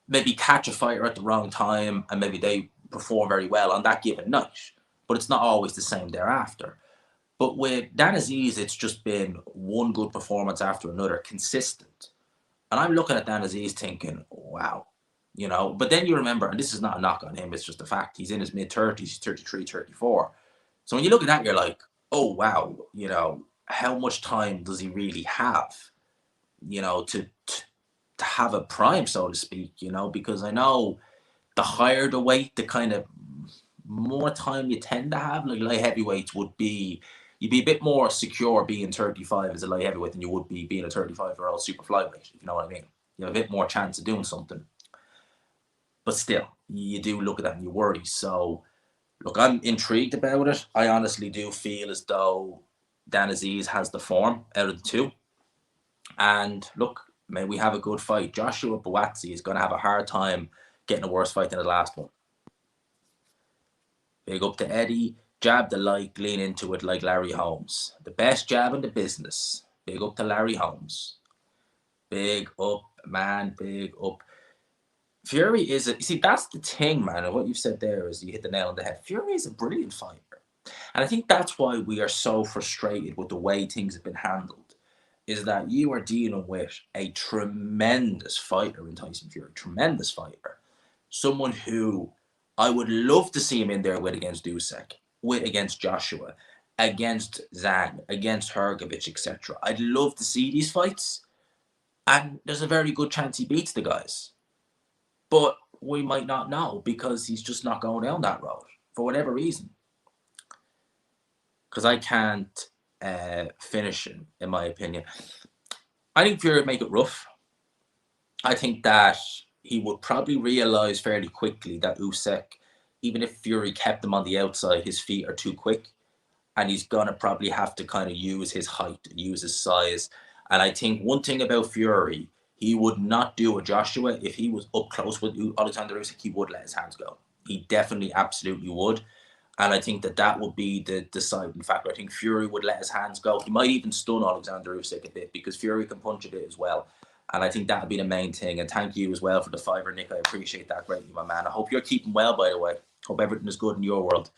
maybe catch a fighter at the wrong time and maybe they perform very well on that given night, but it's not always the same thereafter. But with Dan Aziz, it's just been one good performance after another, consistent. And I'm looking at Dan Aziz thinking, wow, you know, but then you remember, and this is not a knock on him, it's just a fact, he's in his mid-30s, he's 33, 34. So when you look at that, you're like, oh, wow, you know, how much time does he really have, you know, to have a prime, so to speak, you know, because I know the higher the weight, the kind of more time you tend to have. Like light heavyweights would be, you'd be a bit more secure being 35 as a light heavyweight than you would be being a 35-year-old super flyweight, if you know what I mean. You have a bit more chance of doing something. But still, you do look at that and you worry. So, look, I'm intrigued about it. I honestly do feel as though Dan Aziz has the form out of the two. And look, may we have a good fight. Joshua Buatsi is going to have a hard time getting a worse fight than the last one. Big up to Eddie. Jab the like, lean into it like Larry Holmes. The best jab in the business. Big up to Larry Holmes. Big up, man. Big up. Fury is a, see, that's the thing, man. And what you've said there is you hit the nail on the head. Fury is a brilliant fighter. And I think that's why we are so frustrated with the way things have been handled. Is that you are dealing with a tremendous fighter in Tyson Fury. Tremendous fighter. Someone who I would love to see him in there with against Usyk, with against Joshua, against Zhang, against Hrgovic, etc. I'd love to see these fights. And there's a very good chance he beats the guys. But we might not know because he's just not going down that road for whatever reason. Because I can't finish him, in my opinion. I think Fury would make it rough. I think that he would probably realize fairly quickly that Usyk, even if Fury kept him on the outside, his feet are too quick. And he's going to probably have to kind of use his height, use his size. And I think one thing about Fury, he would not do a Joshua. If he was up close with Alexander Usyk, he would let his hands go. He definitely, absolutely would. And I think that that would be the deciding factor. I think Fury would let his hands go. He might even stun Alexander Usyk a bit because Fury can punch a bit as well. And I think that would be the main thing. And thank you as well for the fiver, Nick. I appreciate that greatly, my man. I hope you're keeping well, by the way. Hope everything is good in your world.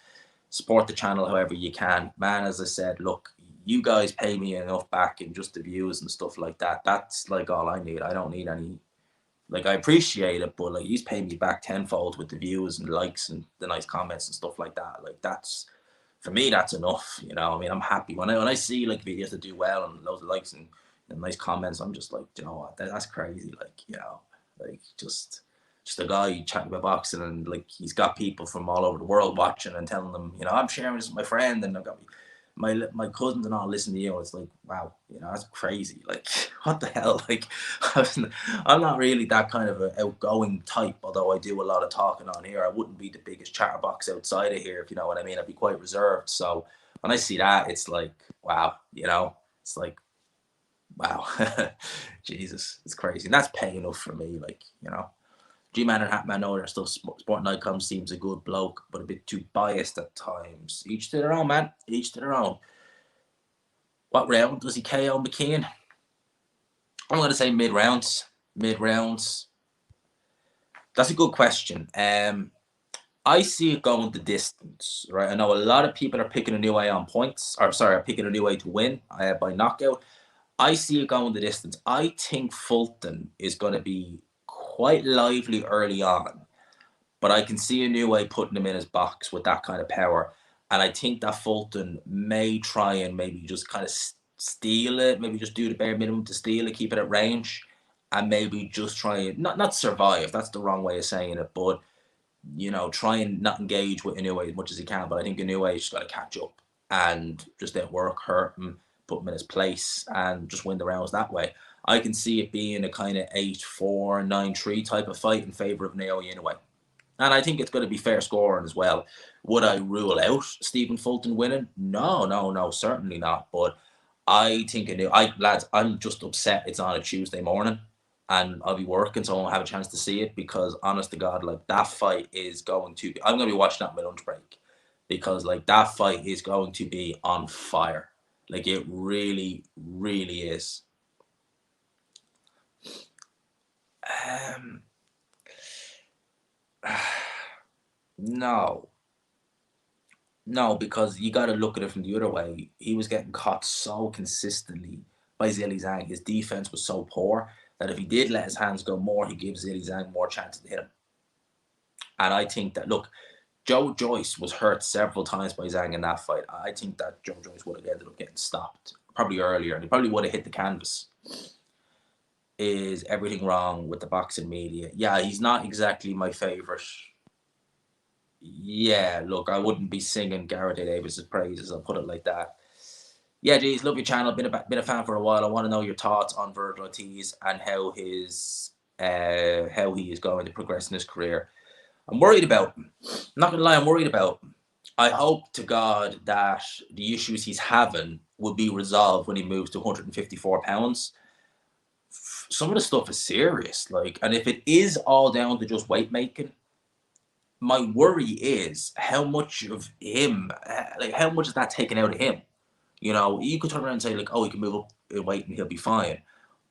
Support the channel however you can. Man, as I said, look, you guys pay me enough back in just the views and stuff like that. That's like all I need. I don't need any, like, I appreciate it, but like, he's paying me back tenfold with the views and likes and the nice comments and stuff like that. Like, that's for me, that's enough. You know, I mean, I'm happy when I see like videos that do well and loads of likes and nice comments. I'm just like, you know what, that's crazy. Like, you know, like just a guy chatting about boxing, and like he's got people from all over the world watching and telling them, you know, I'm sharing this with my friend, and I've got my cousins and all listen to you. It's like, wow, you know, that's crazy. Like, what the hell? Like, I'm not really that kind of an outgoing type, although I do a lot of talking on here. I wouldn't be the biggest chatterbox outside of here, if you know what I mean. I'd be quite reserved. So when I see that, it's like, wow, you know, it's like, wow, Jesus, it's crazy. And that's pay enough for me, like, you know. G-Man and Hatman know their stuff. Sporting Icon seems a good bloke, but a bit too biased at times. Each to their own, man. Each to their own. What round was he KO McKeon? I'm going to say mid-rounds. Mid-rounds. That's a good question. I see it going the distance, right? I know a lot of people are picking a new way on points, or sorry, are picking a new way to win by knockout. I see it going the distance. I think Fulton is going to be quite lively early on, but I can see a new way putting him in his box with that kind of power. And I think that Fulton may try and maybe just kind of steal it, maybe just do the bare minimum to steal it, keep it at range, and maybe just try and not survive. That's the wrong way of saying it, but you know, try and not engage with Inoue as much as he can. But I think Inoue just got to catch up and just outwork, hurt him, put him in his place, and just win the rounds that way. I can see it being a kind of 8-4, 9-3 type of fight in favor of Naoya Inoue. And I think it's going to be fair scoring as well. Would I rule out Stephen Fulton winning? No, certainly not. But I think lads, I'm just upset it's on a Tuesday morning and I'll be working, so I won't have a chance to see it, because honest to God, like that fight is going to be, I'm going to be watching that on my lunch break, because like that fight is going to be on fire. Like it really, really is. No. No, because you got to look at it from the other way. He was getting caught so consistently by Zhilei Zhang. His defense was so poor that if he did let his hands go more, he gives Zhilei Zhang more chances to hit him. And I think that, look, Joe Joyce was hurt several times by Zhang in that fight. I think that Joe Joyce would have ended up getting stopped probably earlier, and he probably would have hit the canvas. Is everything wrong with the boxing media? Yeah, he's not exactly my favorite. Yeah, look, I wouldn't be singing Gareth Davis's praises. I'll put it like that. Yeah, geez, love your channel. Been a fan for a while. I want to know your thoughts on Virgil Ortiz and how he is going to progress in his career. I'm worried about him. I'm not gonna lie, I'm worried about him. I hope to God that the issues he's having will be resolved when he moves to 154 pounds. Some of the stuff is serious, like, and if it is all down to just weight making, my worry is how much of him, like how much is that taken out of him? You know, you could turn around and say like, oh, he can move up in weight and he'll be fine,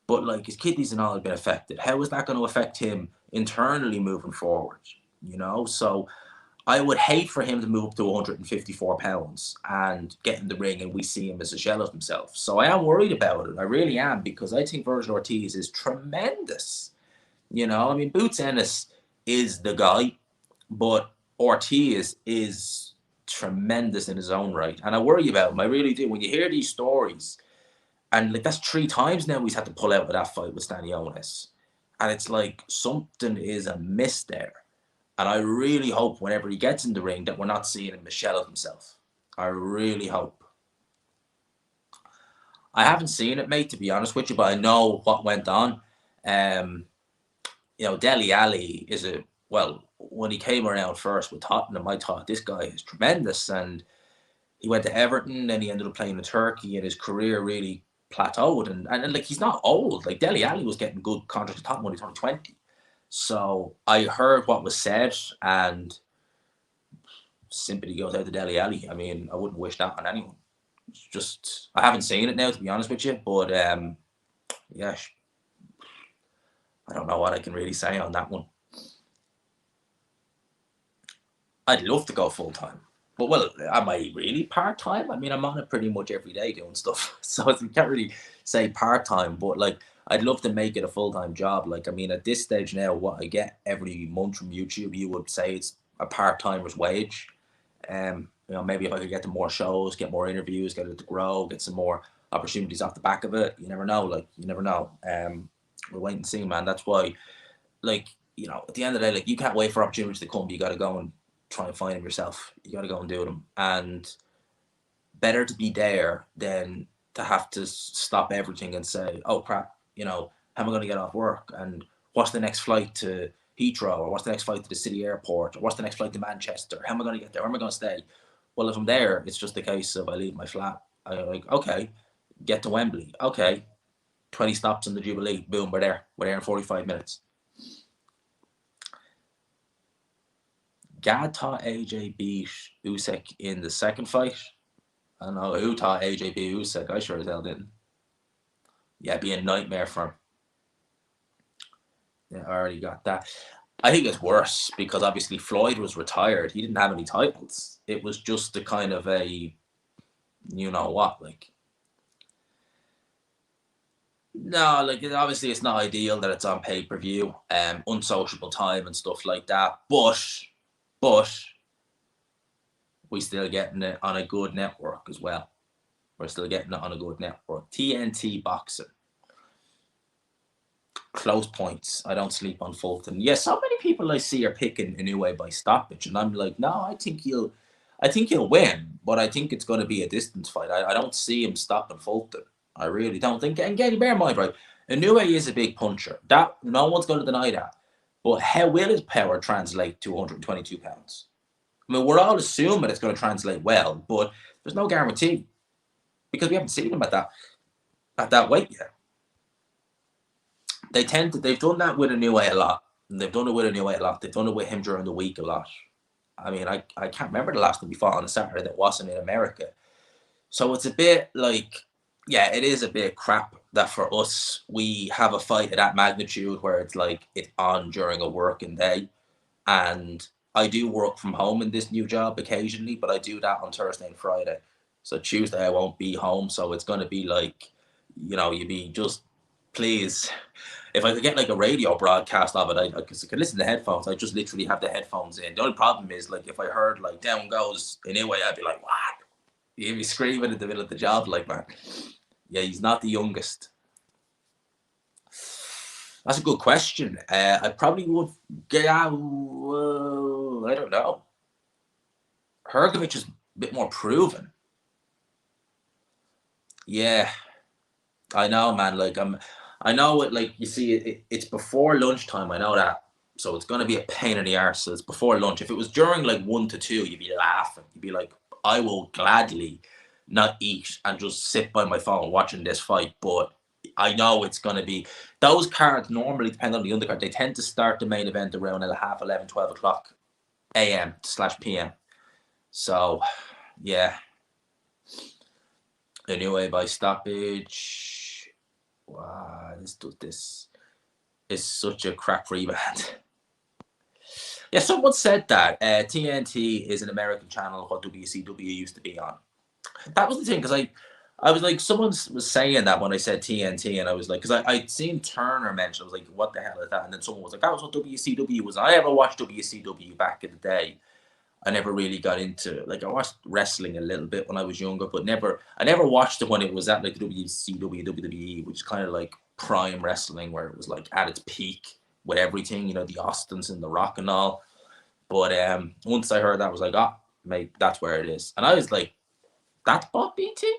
but like his kidneys and all have been affected. How is that going to affect him internally moving forward? You know, so I would hate for him to move up to 154 pounds and get in the ring and we see him as a shell of himself. So I am worried about it. I really am, because I think Virgil Ortiz is tremendous. You know, I mean, Boots Ennis is the guy, but Ortiz is tremendous in his own right. And I worry about him. I really do. When you hear these stories, and like that's 3 times now he's had to pull out of that fight with Stanionis. And it's like something is amiss there. And I really hope whenever he gets in the ring that we're not seeing him shell of himself. I really hope. I haven't seen it, mate, to be honest with you, but I know what went on. You know, Dele Alli is when he came around first with Tottenham, I thought this guy is tremendous. And he went to Everton, then he ended up playing in Turkey, and his career really plateaued. And like, he's not old. Like, Dele Alli was getting good contracts at Tottenham when he turned 20. So I heard what was said, and sympathy goes out to Dele Alli. I mean, I wouldn't wish that on anyone. It's just, I haven't seen it now, to be honest with you, but yeah, I don't know what I can really say on that one. I'd love to go full time, but well, am I really part time? I mean, I'm on it pretty much every day doing stuff, so you can't really say part time. But like, I'd love to make it a full time job. Like, I mean, at this stage now, what I get every month from YouTube, you would say it's a part timer's wage. maybe if I could get to more shows, get more interviews, get it to grow, get some more opportunities off the back of it. You never know. Like, you never know. We'll wait and see, man. That's why, like, at the end of the day, like, you can't wait for opportunities to come. You got to go and try and find them yourself. You got to go and do them. And better to be there than to have to stop everything and say, oh, crap, how am I going to get off work? And what's the next flight to Heathrow? Or what's the next flight to the city airport? Or what's the next flight to Manchester? How am I going to get there? Where am I going to stay? Well, if I'm there, it's just a case of I leave my flat. I'm like, okay, get to Wembley. Okay, 20 stops on the Jubilee. Boom, we're there. We're there in 45 minutes. Gad thought AJ beat Usyk in the second fight. I don't know who thought AJ beat Usyk. I sure as hell didn't. Yeah, it'd be a nightmare for him. Yeah, I already got that. I think it's worse because obviously Floyd was retired. He didn't have any titles. It was just a kind of a, like. No, like, obviously it's not ideal that it's on pay-per-view, unsociable time and stuff like that. But we still getting it on a good network as well. We're still getting it on a good network. TNT Boxing. Close points. I don't sleep on Fulton. Yeah, so many people I see are picking Inoue by stoppage, and I'm like, no, I think he'll win, but I think it's going to be a distance fight. I don't see him stopping Fulton. I really don't think. And again, bear in mind, right? Inoue is a big puncher. That no one's going to deny that. But how will his power translate to 122 pounds? I mean, we're all assuming it's going to translate well, but there's no guarantee because we haven't seen him at that weight yet. They've done that with Inoue a lot. They've done it with Inoue a lot. They've done it with him during the week a lot. I mean, I can't remember the last time we fought on a Saturday that wasn't in America. So it's a bit like, yeah, it is a bit crap that for us, we have a fight of that magnitude where it's like it's on during a working day. And I do work from home in this new job occasionally, but I do that on Thursday and Friday. So Tuesday I won't be home. So it's going to be like, you'd be just, please, if I could get like a radio broadcast of it, I could listen to headphones. I just literally have the headphones in. The only problem is, like, if I heard like down goes Inoue, I'd be like, what? You'd be screaming in the middle of the job, like, man. Yeah, he's not the youngest. That's a good question. I probably would get out. I don't know. Hrgovic is a bit more proven. Yeah, I know, man. Like, I know it. Like, you see, it's before lunchtime. I know that, so it's gonna be a pain in the arse. So it's before lunch. If it was during like 1 to 2, you'd be laughing. You'd be like, I will gladly not eat and just sit by my phone watching this fight. But I know it's gonna be those cards normally depend on the undercard. They tend to start the main event around 11:30, 12 o'clock a.m./p.m. So, yeah. Anyway, by stoppage. Wow, this is such a crap rebound. Yeah, someone said that TNT is an American channel, what WCW used to be on. That was the thing, because I was like, someone was saying that when I said TNT, and I was like, because I'd seen Turner mention, I was like, what the hell is that? And then someone was like, that was what WCW was. I ever watched WCW back in the day. I never really got into it. Like, I watched wrestling a little bit when I was younger, but I never watched it when it was at like WCW, WWE, which is kind of like prime wrestling, where it was like at its peak with everything, the Austins and the Rock and all. But once I heard that, I was like, oh, mate, that's where it is. And I was like, that's Bob BT?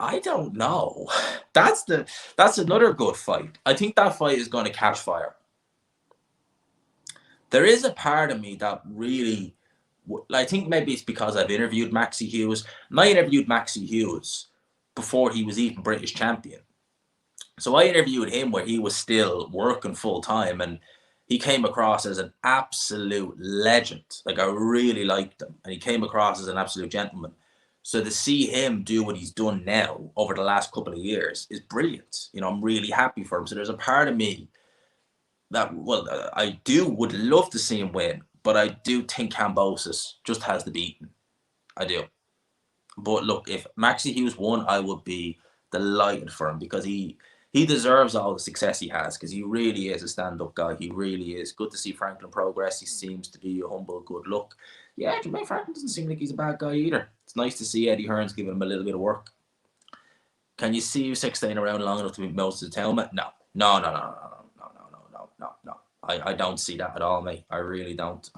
I don't know. That's another good fight. I think that fight is going to catch fire. There is a part of me that really, I think maybe it's because I've interviewed Maxie Hughes. And I interviewed Maxie Hughes before he was even British champion. So I interviewed him where he was still working full time, and he came across as an absolute legend. Like, I really liked him, and he came across as an absolute gentleman. So to see him do what he's done now over the last couple of years is brilliant. I'm really happy for him. So there's a part of me that, I would love to see him win, but I do think Kambosos just has the beating. I do. But look, if Maxie Hughes won, I would be delighted for him, because he He deserves all the success he has because he really is a stand-up guy. He really is. Good to see Franklin progress. He seems to be a humble, good look. Yeah, Jermaine Franklin doesn't seem like he's a bad guy either. It's nice to see Eddie Hearn's giving him a little bit of work. Can you see Usyk staying around long enough to beat Moses Helmet? No. No. I don't see that at all, mate. I really don't.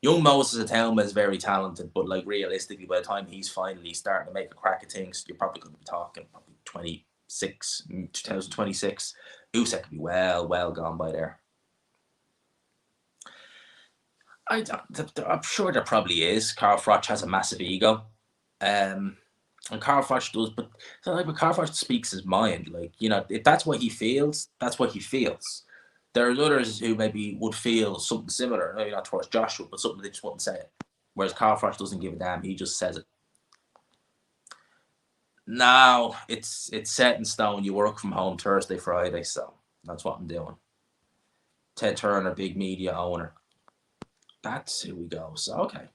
Young Moses Helmet is very talented, but like realistically, by the time he's finally starting to make a crack at things, you're probably going to be talking probably 2026. Usyk could be well gone by there. I'm sure there probably is. Carl Froch has a massive ego. And Carl Froch does, but Carl Froch speaks his mind. Like, if that's what he feels, that's what he feels. There's others who maybe would feel something similar, maybe not towards Joshua, but something they just wouldn't say it. Whereas Carl Froch doesn't give a damn, he just says it. Now it's set in stone. You work from home Thursday, Friday, so that's what I'm doing. Ted Turner, big media owner. That's who we go. So okay.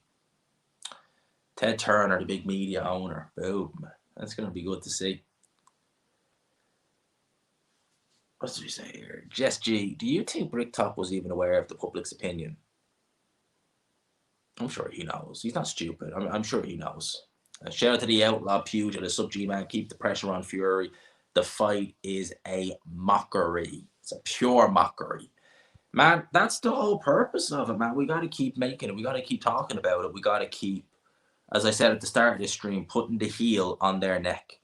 Ted Turner, the big media owner. Boom. That's going to be good to see. What did we say here? Jess G, do you think Bricktop was even aware of the public's opinion? I'm sure he knows. He's not stupid. I'm sure he knows. Shout out to the outlaw pugilist, sub G-Man. Keep the pressure on Fury. The fight is a mockery. It's a pure mockery. Man, that's the whole purpose of it, man. We got to keep making it. We got to keep talking about it. We got to keep, as I said at the start of this stream, putting the heel on their neck.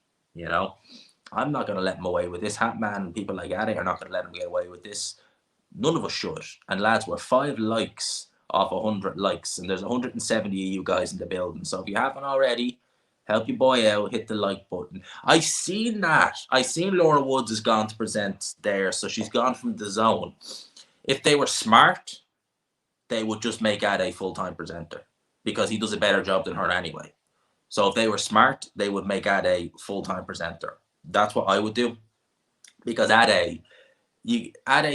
I'm not going to let them away with this. Hatman and people like Addy are not going to let them get away with this. None of us should. And lads, we're 5 likes off 100 likes. And there's 170 of you guys in the building. So if you haven't already, help your boy out. Hit the like button. I seen that. I seen Laura Woods has gone to present there. So she's gone from the zone. If they were smart, they would just make Ade a full-time presenter. Because he does a better job than her anyway. So if they were smart, they would make Ade a full-time presenter. That's what I would do. Because Ade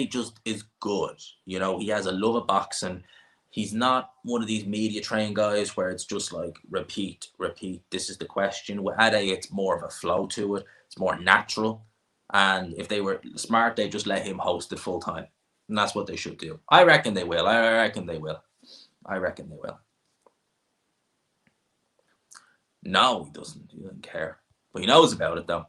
just is good. He has a love of boxing. He's not one of these media trained guys where it's just like repeat. This is the question. With Ade, it's more of a flow to it. It's more natural. And if they were smart, they just let him host it full time. And that's what they should do. I reckon they will. No, he doesn't. He doesn't care. But he knows about it, though.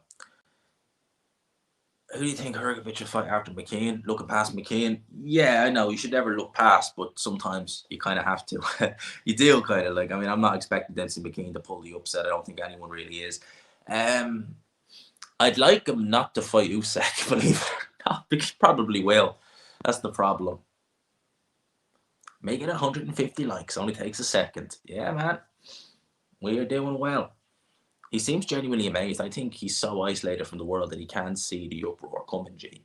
Who do you think Hrgovic will fight after McKean? Looking past McKean? Yeah, I know. You should never look past, but sometimes you kind of have to. You do kind of like. I'm not expecting Dempsey McKean to pull the upset. I don't think anyone really is. I'd like him not to fight Usyk, believe it or not, because he probably will. That's the problem. Make it 150 likes. Only takes a second. Yeah, man. We are doing well. He seems genuinely amazed. I think he's so isolated from the world that he can't see the uproar coming, G.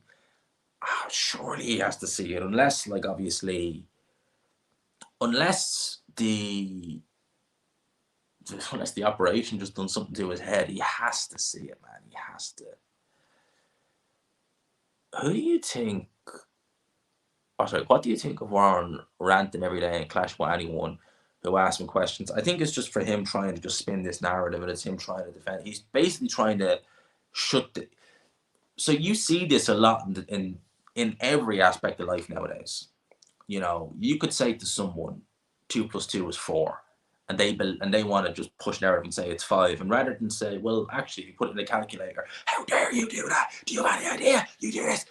Surely he has to see it. Unless the operation just done something to his head. He has to see it, man. He has to. What do you think of Warren ranting every day and clash with anyone who asks him questions? I think it's just for him trying to just spin this narrative, and it's him trying to defend. He's basically trying to shut the. So you see this a lot in every aspect of life nowadays. You could say to someone, 2 + 2 is 4, and they want to just push narrative and say it's 5, and rather than say, well, actually, if you put it in the calculator, how dare you do that? Do you have any idea? You do this.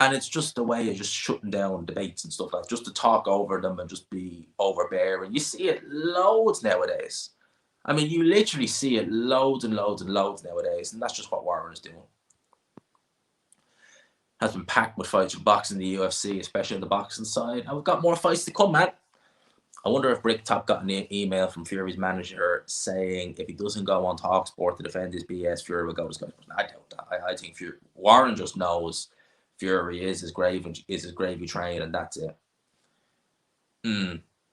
And it's just a way of just shutting down debates and stuff like that, just to talk over them and just be overbearing. You see it loads nowadays. I mean, you literally see it loads and loads and loads nowadays, and that's just what Warren is doing. Has been packed with fights from boxing, the UFC, especially on the boxing side. And we've got more fights to come, man. I wonder if Bricktop got an email from Fury's manager saying if he doesn't go on TalkSport to defend his BS, Fury will go to Sky Sports. I doubt that. I think Warren just knows Fury is his gravy train, and that's it.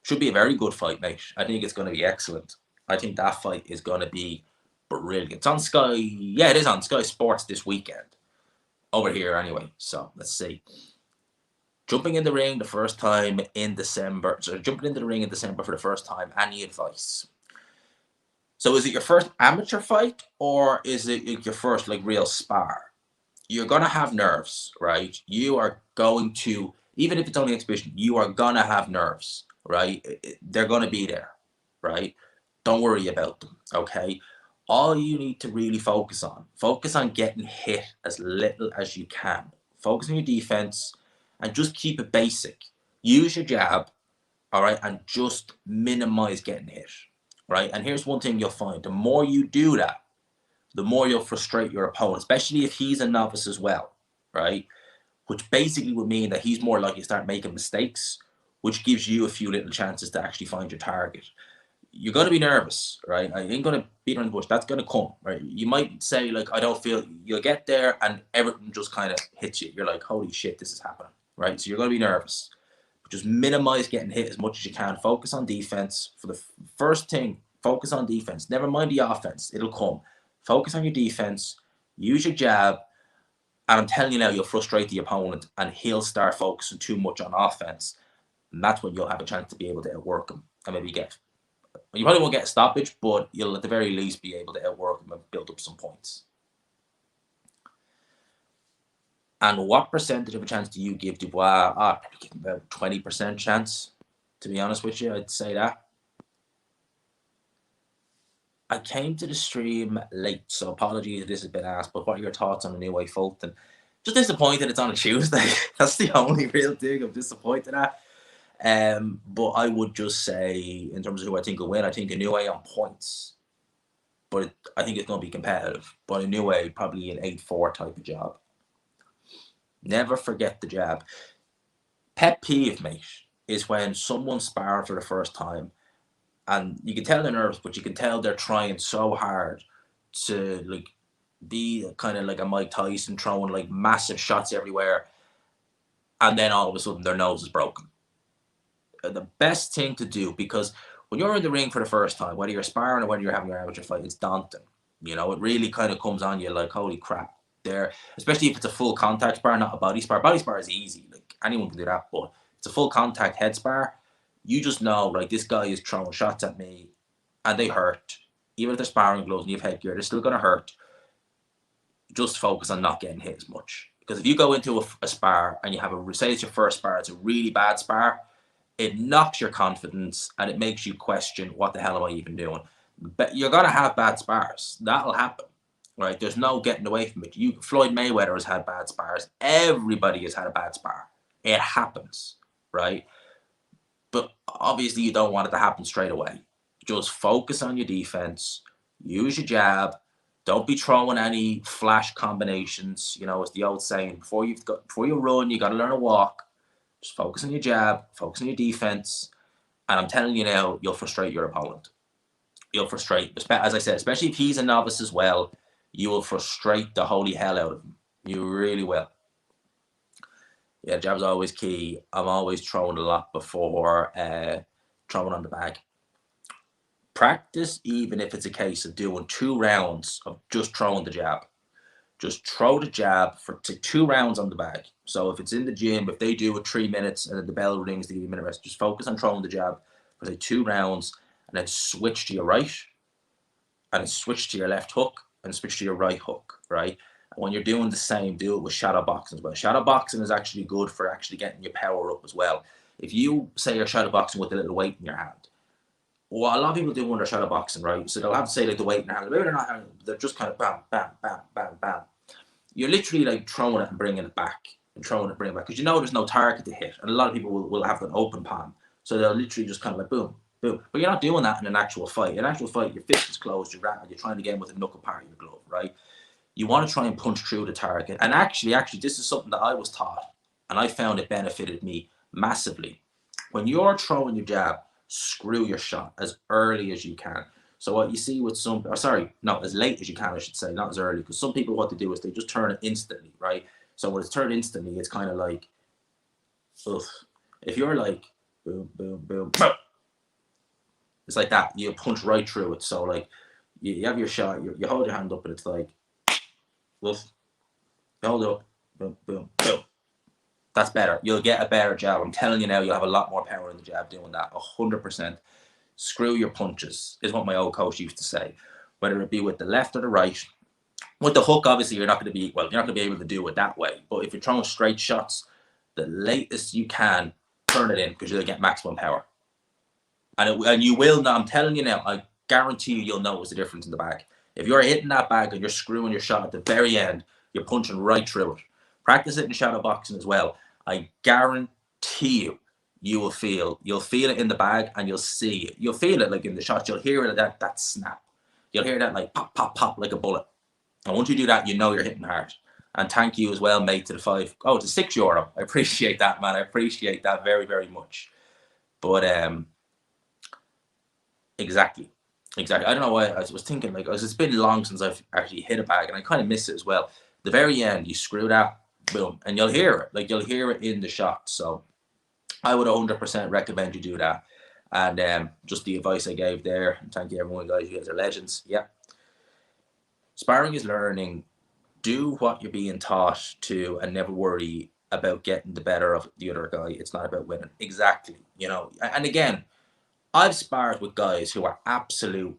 Should be a very good fight, mate. I think it's going to be excellent. I think that fight is going to be brilliant. It's on Sky. Yeah, it is on Sky Sports this weekend. Over here, anyway. So let's see. Jumping in the ring the first time in December. So jumping into the ring in December for the first time. Any advice? So is it your first amateur fight, or is it your first real spar? you're going to have nerves, right? You are going to, even if it's only exhibition, you are going to have nerves, right? They're going to be there, right? Don't worry about them, okay? All you need to really focus on getting hit as little as you can. Focus on your defense and just keep it basic. Use your jab, all right, and just minimize getting hit, right? And here's one thing you'll find: the more you do that, the more you'll frustrate your opponent, especially if he's a novice as well, right? Which basically would mean that he's more likely to start making mistakes, which gives you a few little chances to actually find your target. You're going to be nervous, right? I ain't going to beat around the bush. That's going to come, right? You might say, like, I don't feel, you'll get there and everything just kind of hits you. You're like, holy shit, this is happening, right? So you're going to be nervous. But just minimize getting hit as much as you can. Focus on defense. For the first thing, focus on defense. Never mind the offense, it'll come. Focus on your defense. Use your jab. And I'm telling you now, you'll frustrate the opponent and he'll start focusing too much on offense. And that's when you'll have a chance to be able to outwork him and maybe get. You probably won't get a stoppage, but you'll at the very least be able to outwork him and build up some points. And what percentage of a chance do you give Dubois? I'd probably give him about 20% chance, to be honest with you. I'd say that. I came to the stream late, so apologies if this has been asked, but what are your thoughts on the new way Fulton? Just disappointed it's on a Tuesday. That's the only real thing I'm disappointed at. But I would just say, in terms of who I think will win, I think a new way on points. But I think it's going to be competitive. But a new way, probably an 8-4 type of job. Never forget the jab. Pet peeve, mate, is when someone's sparring for the first time and you can tell they're nervous, but you can tell they're trying so hard to like be kind of like a Mike Tyson throwing like massive shots everywhere, and then all of a sudden their nose is broken. The best thing to do, because when you're in the ring for the first time, whether you're sparring or whether you're having your amateur fight, it's daunting. You know, it really kind of comes on you like, holy crap. There, especially if it's a full contact spar, not a body spar. Body spar is easy, like anyone can do that, but it's a full contact head spar. You just know, like, this guy is throwing shots at me and they hurt. Even if they're sparring gloves and you have headgear, they're still going to hurt. Just focus on not getting hit as much. Because if you go into a spar and you have say it's your first spar, it's a really bad spar, it knocks your confidence and it makes you question, what the hell am I even doing? But you're going to have bad spars. That'll happen, right? There's no getting away from it. Floyd Mayweather has had bad spars. Everybody has had a bad spar. It happens, right? But obviously you don't want it to happen straight away. Just focus on your defense. Use your jab. Don't be throwing any flash combinations. You know, it's the old saying, before you run, you got to learn to walk. Just focus on your jab. Focus on your defense. And I'm telling you now, you'll frustrate your opponent. You'll frustrate, as I said, especially if he's a novice as well, you will frustrate the holy hell out of him. You really will. Yeah, jab's always key. I'm always throwing a lot before throwing on the bag. Practice, even if it's a case of doing 2 rounds of just throwing the jab. Just throw the jab for 2 rounds on the bag. So if it's in the gym, if they do it 3 minutes and then the bell rings, they give you a minute rest, just focus on throwing the jab for say 2 rounds and then switch to your right and then switch to your left hook and switch to your right hook, right? And when you're doing the same, do it with shadow boxing as well. Shadow boxing is actually good for actually getting your power up as well. If you say you're shadow boxing with a little weight in your hand, what a lot of people do when they're shadow boxing, right? So they'll have to say like the weight in their hand. Maybe they're not, they're just kind of bam, bam, bam, bam, bam. You're literally like throwing it and bringing it back and throwing it and bringing it back because you know there's no target to hit. And a lot of people will have an open palm. So they'll literally just kind of like boom, boom. But you're not doing that in an actual fight. In an actual fight, your fist is closed, you're trying to get in with a knuckle part of your glove, right? You want to try and punch through the target. And actually, this is something that I was taught and I found it benefited me massively. When you're throwing your jab, screw your shot as early as you can. So what you see with as late as you can, I should say, not as early, because some people, what they do is they just turn it instantly, right? So when it's turned instantly, it's kind of like, ugh. If you're like, boom, boom, boom, boom, it's like that. You punch right through it. So like, you have your shot, you hold your hand up, and it's like, woof, hold it up, boom, boom, boom. That's better. You'll get a better jab. I'm telling you now, you'll have a lot more power in the jab doing that. 100%. Screw your punches is what my old coach used to say. Whether it be with the left or the right, With the hook, obviously, you're not going to be, well, you're not going to be able to do it that way. But if you're throwing straight shots, the latest you can, turn it in because you'll get maximum power. And you will not, I'm telling you now, I guarantee you'll notice the difference in the bag. If you're hitting that bag and you're screwing your shot at the very end, you're punching right through it. Practice it in shadow boxing as well. I guarantee you'll feel it in the bag and you'll see it. You'll feel it like in the shots. You'll hear it that snap. You'll hear that like pop, pop, pop like a bullet. And once you do that, you know you're hitting hard. And thank you as well, mate, to the €5. Oh, it's a €6. I appreciate that, man. I appreciate that very, very much. But exactly. I don't know why I was thinking like it's been long since I've actually hit a bag, and I kind of miss it as well. The very end, you screw that, boom, and you'll hear it. Like you'll hear it in the shot. So I would 100% recommend you do that. And just the advice I gave there. Thank you, everyone, guys. You guys are legends. Yeah. Sparring is learning. Do what you're being taught to, and never worry about getting the better of the other guy. It's not about winning. Exactly. And again, I've sparred with guys who are absolute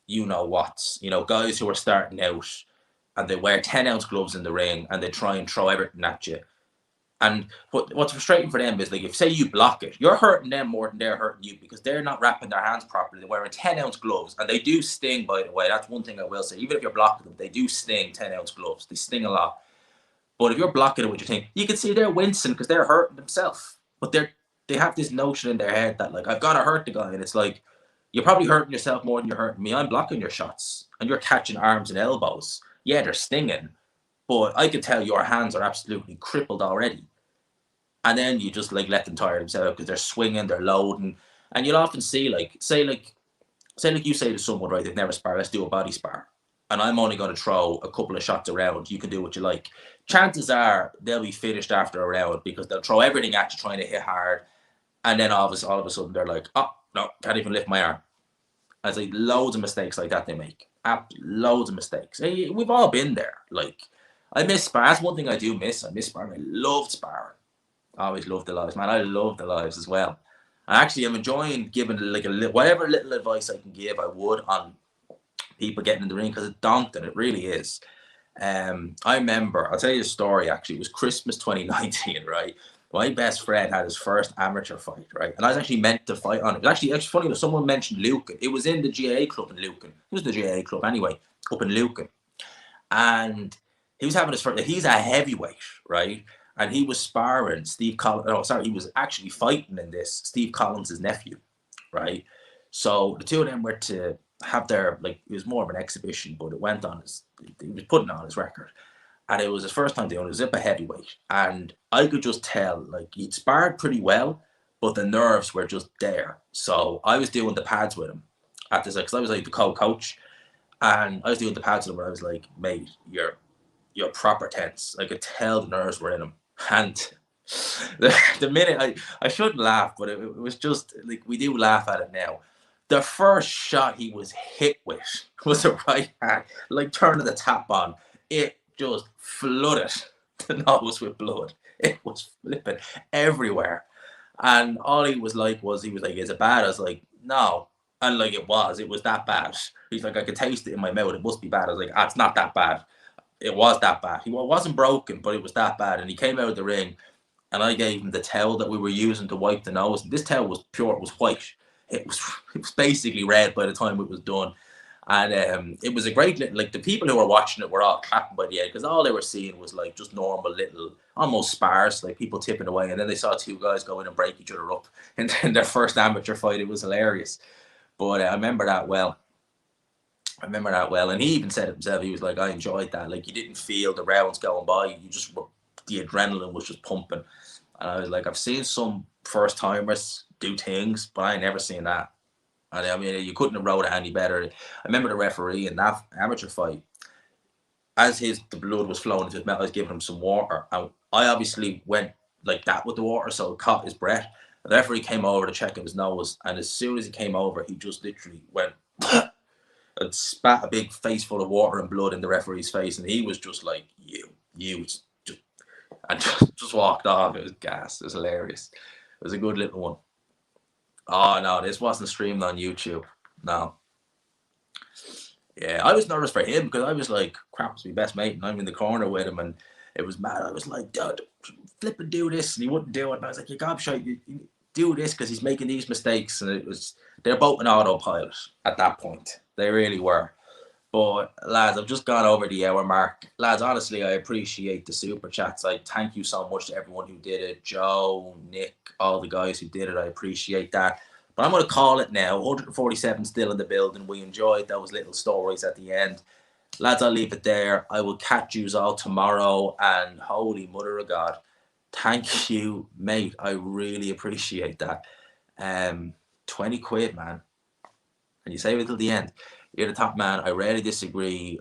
you-know-whats. Guys who are starting out and they wear 10-ounce gloves in the ring and they try and throw everything at you. And what's frustrating for them is, like, if say you block it, you're hurting them more than they're hurting you because they're not wrapping their hands properly. They're wearing 10-ounce gloves, and they do sting, by the way. That's one thing I will say. Even if you're blocking them, they do sting 10-ounce gloves. They sting a lot. But if you're blocking it with your thing, you can see they're wincing because they're hurting themselves. But they have this notion in their head that, like, I've got to hurt the guy. And it's like, you're probably hurting yourself more than you're hurting me. I'm blocking your shots, and you're catching arms and elbows. Yeah, they're stinging, but I can tell your hands are absolutely crippled already. And then you just like let them tire themselves because they're swinging, they're loading, and you'll often see say you say to someone, right, they've never sparred, let's do a body spar, and I'm only going to throw a couple of shots around. You can do what you like. Chances are they'll be finished after a round because they'll throw everything at you trying to hit hard, and then all of a sudden they're like, oh no, can't even lift my arm. And it's like loads of mistakes like that they make. Loads of mistakes. We've all been there. Like, I miss sparring. That's one thing I do miss. I miss sparring. I loved sparring. I always love the lives, man. I love the lives as well. And actually, I'm enjoying giving like whatever little advice I can give. I would on people getting in the ring because it's daunting. It really is. I remember. I'll tell you a story. Actually, it was Christmas 2019, right? My best friend had his first amateur fight, right? And I was actually meant to fight on it. It was actually funny that someone mentioned Lucan. It was in the GAA club in Lucan. It was the GAA club anyway, up in Lucan. And he was having his first. He's a heavyweight, right? And he was sparring Steve Collins. Oh, sorry, he was actually fighting in this Steve Collins' nephew, right? So the two of them were to have their, like, it was more of an exhibition, but it went on he was putting on his record. And it was his first time doing it. It was up a heavyweight. And I could just tell, like, he'd sparred pretty well, but the nerves were just there. So I was doing the pads with him at this, because I was like the co-coach. And I was doing the pads with him, and I was like, mate, you're proper tense. I could tell the nerves were in him. And the minute I shouldn't laugh, but it was just like, we do laugh at it now. The first shot he was hit with was a right hand, like turning the tap on. It just flooded the nose with blood. It was flipping everywhere. And all he was like, is it bad? I was like, no. And like, it was that bad. He's like, I could taste it in my mouth. It must be bad. I was like, it's not that bad. It was that bad. He wasn't broken, but it was that bad. And he came out of the ring, and I gave him the towel that we were using to wipe the nose. And this towel was pure. It was white. It was basically red by the time it was done. And it was a great little, like, the people who were watching it were all clapping by the end because all they were seeing was like just normal little, almost spars, like people tipping away. And then they saw two guys go in and break each other up in their first amateur fight. It was hilarious. But I remember that well. And he even said it himself. He was like, I enjoyed that. Like, you didn't feel the rounds going by. The adrenaline was just pumping. And I was like, I've seen some first timers do things, but I ain't never seen that. And I mean, you couldn't have wrote it any better. I remember the referee in that amateur fight, as the blood was flowing into his mouth, I was giving him some water. And I obviously went like that with the water, so it caught his breath. The referee came over to check his nose, and as soon as he came over, he just literally went and spat a big face full of water and blood in the referee's face, and he was just like, and just walked off. It was gas. It was hilarious. It was a good little one. Oh no, this wasn't streamed on YouTube. No. Yeah, I was nervous for him because I was like, crap, it's my best mate, and I'm in the corner with him, and it was mad. I was like, dude, flip and do this, and he wouldn't do it. And I was like, you gobshite, you do this because he's making these mistakes, and they're both an autopilot at that point. They really were. But lads, I've just gone over the hour mark. Lads, honestly, I appreciate the super chats. I thank you so much to everyone who did it. Joe, Nick, all the guys who did it. I appreciate that. But I'm going to call it now. 147 still in the building. We enjoyed those little stories at the end. Lads, I'll leave it there. I will catch you all tomorrow. And holy mother of God, thank you, mate. I really appreciate that. 20 quid, man. And you save it till the end. You're the top man. I rarely disagree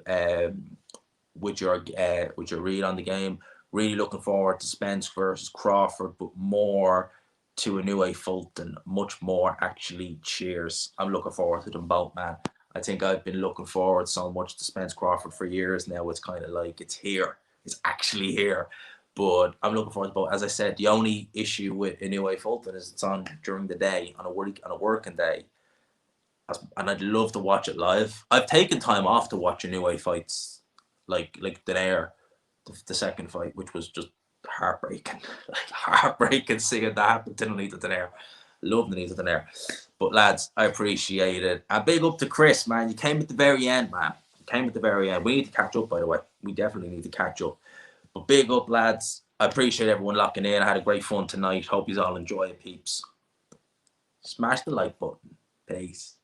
with your read on the game. Really looking forward to Spence versus Crawford, but more to Inoue Fulton. Much more, actually. Cheers. I'm looking forward to them both, man. I think I've been looking forward so much to Spence Crawford for years now. It's kind of like it's here. It's actually here. But I'm looking forward to both. As I said, the only issue with Inoue Fulton is it's on during the day, on a working day. And I'd love to watch it live. I've taken time off to watch Inoue fights, like Daenerys, the second fight, which was just heartbreaking, like heartbreaking seeing that happen to Nita Daenerys. Love Nita Daenerys. But lads, I appreciate it. And big up to Chris, man. You came at the very end, man. You came at the very end. We need to catch up, by the way. We definitely need to catch up. But big up, lads. I appreciate everyone locking in. I had a great fun tonight. Hope you all enjoy it, peeps. Smash the like button. Peace.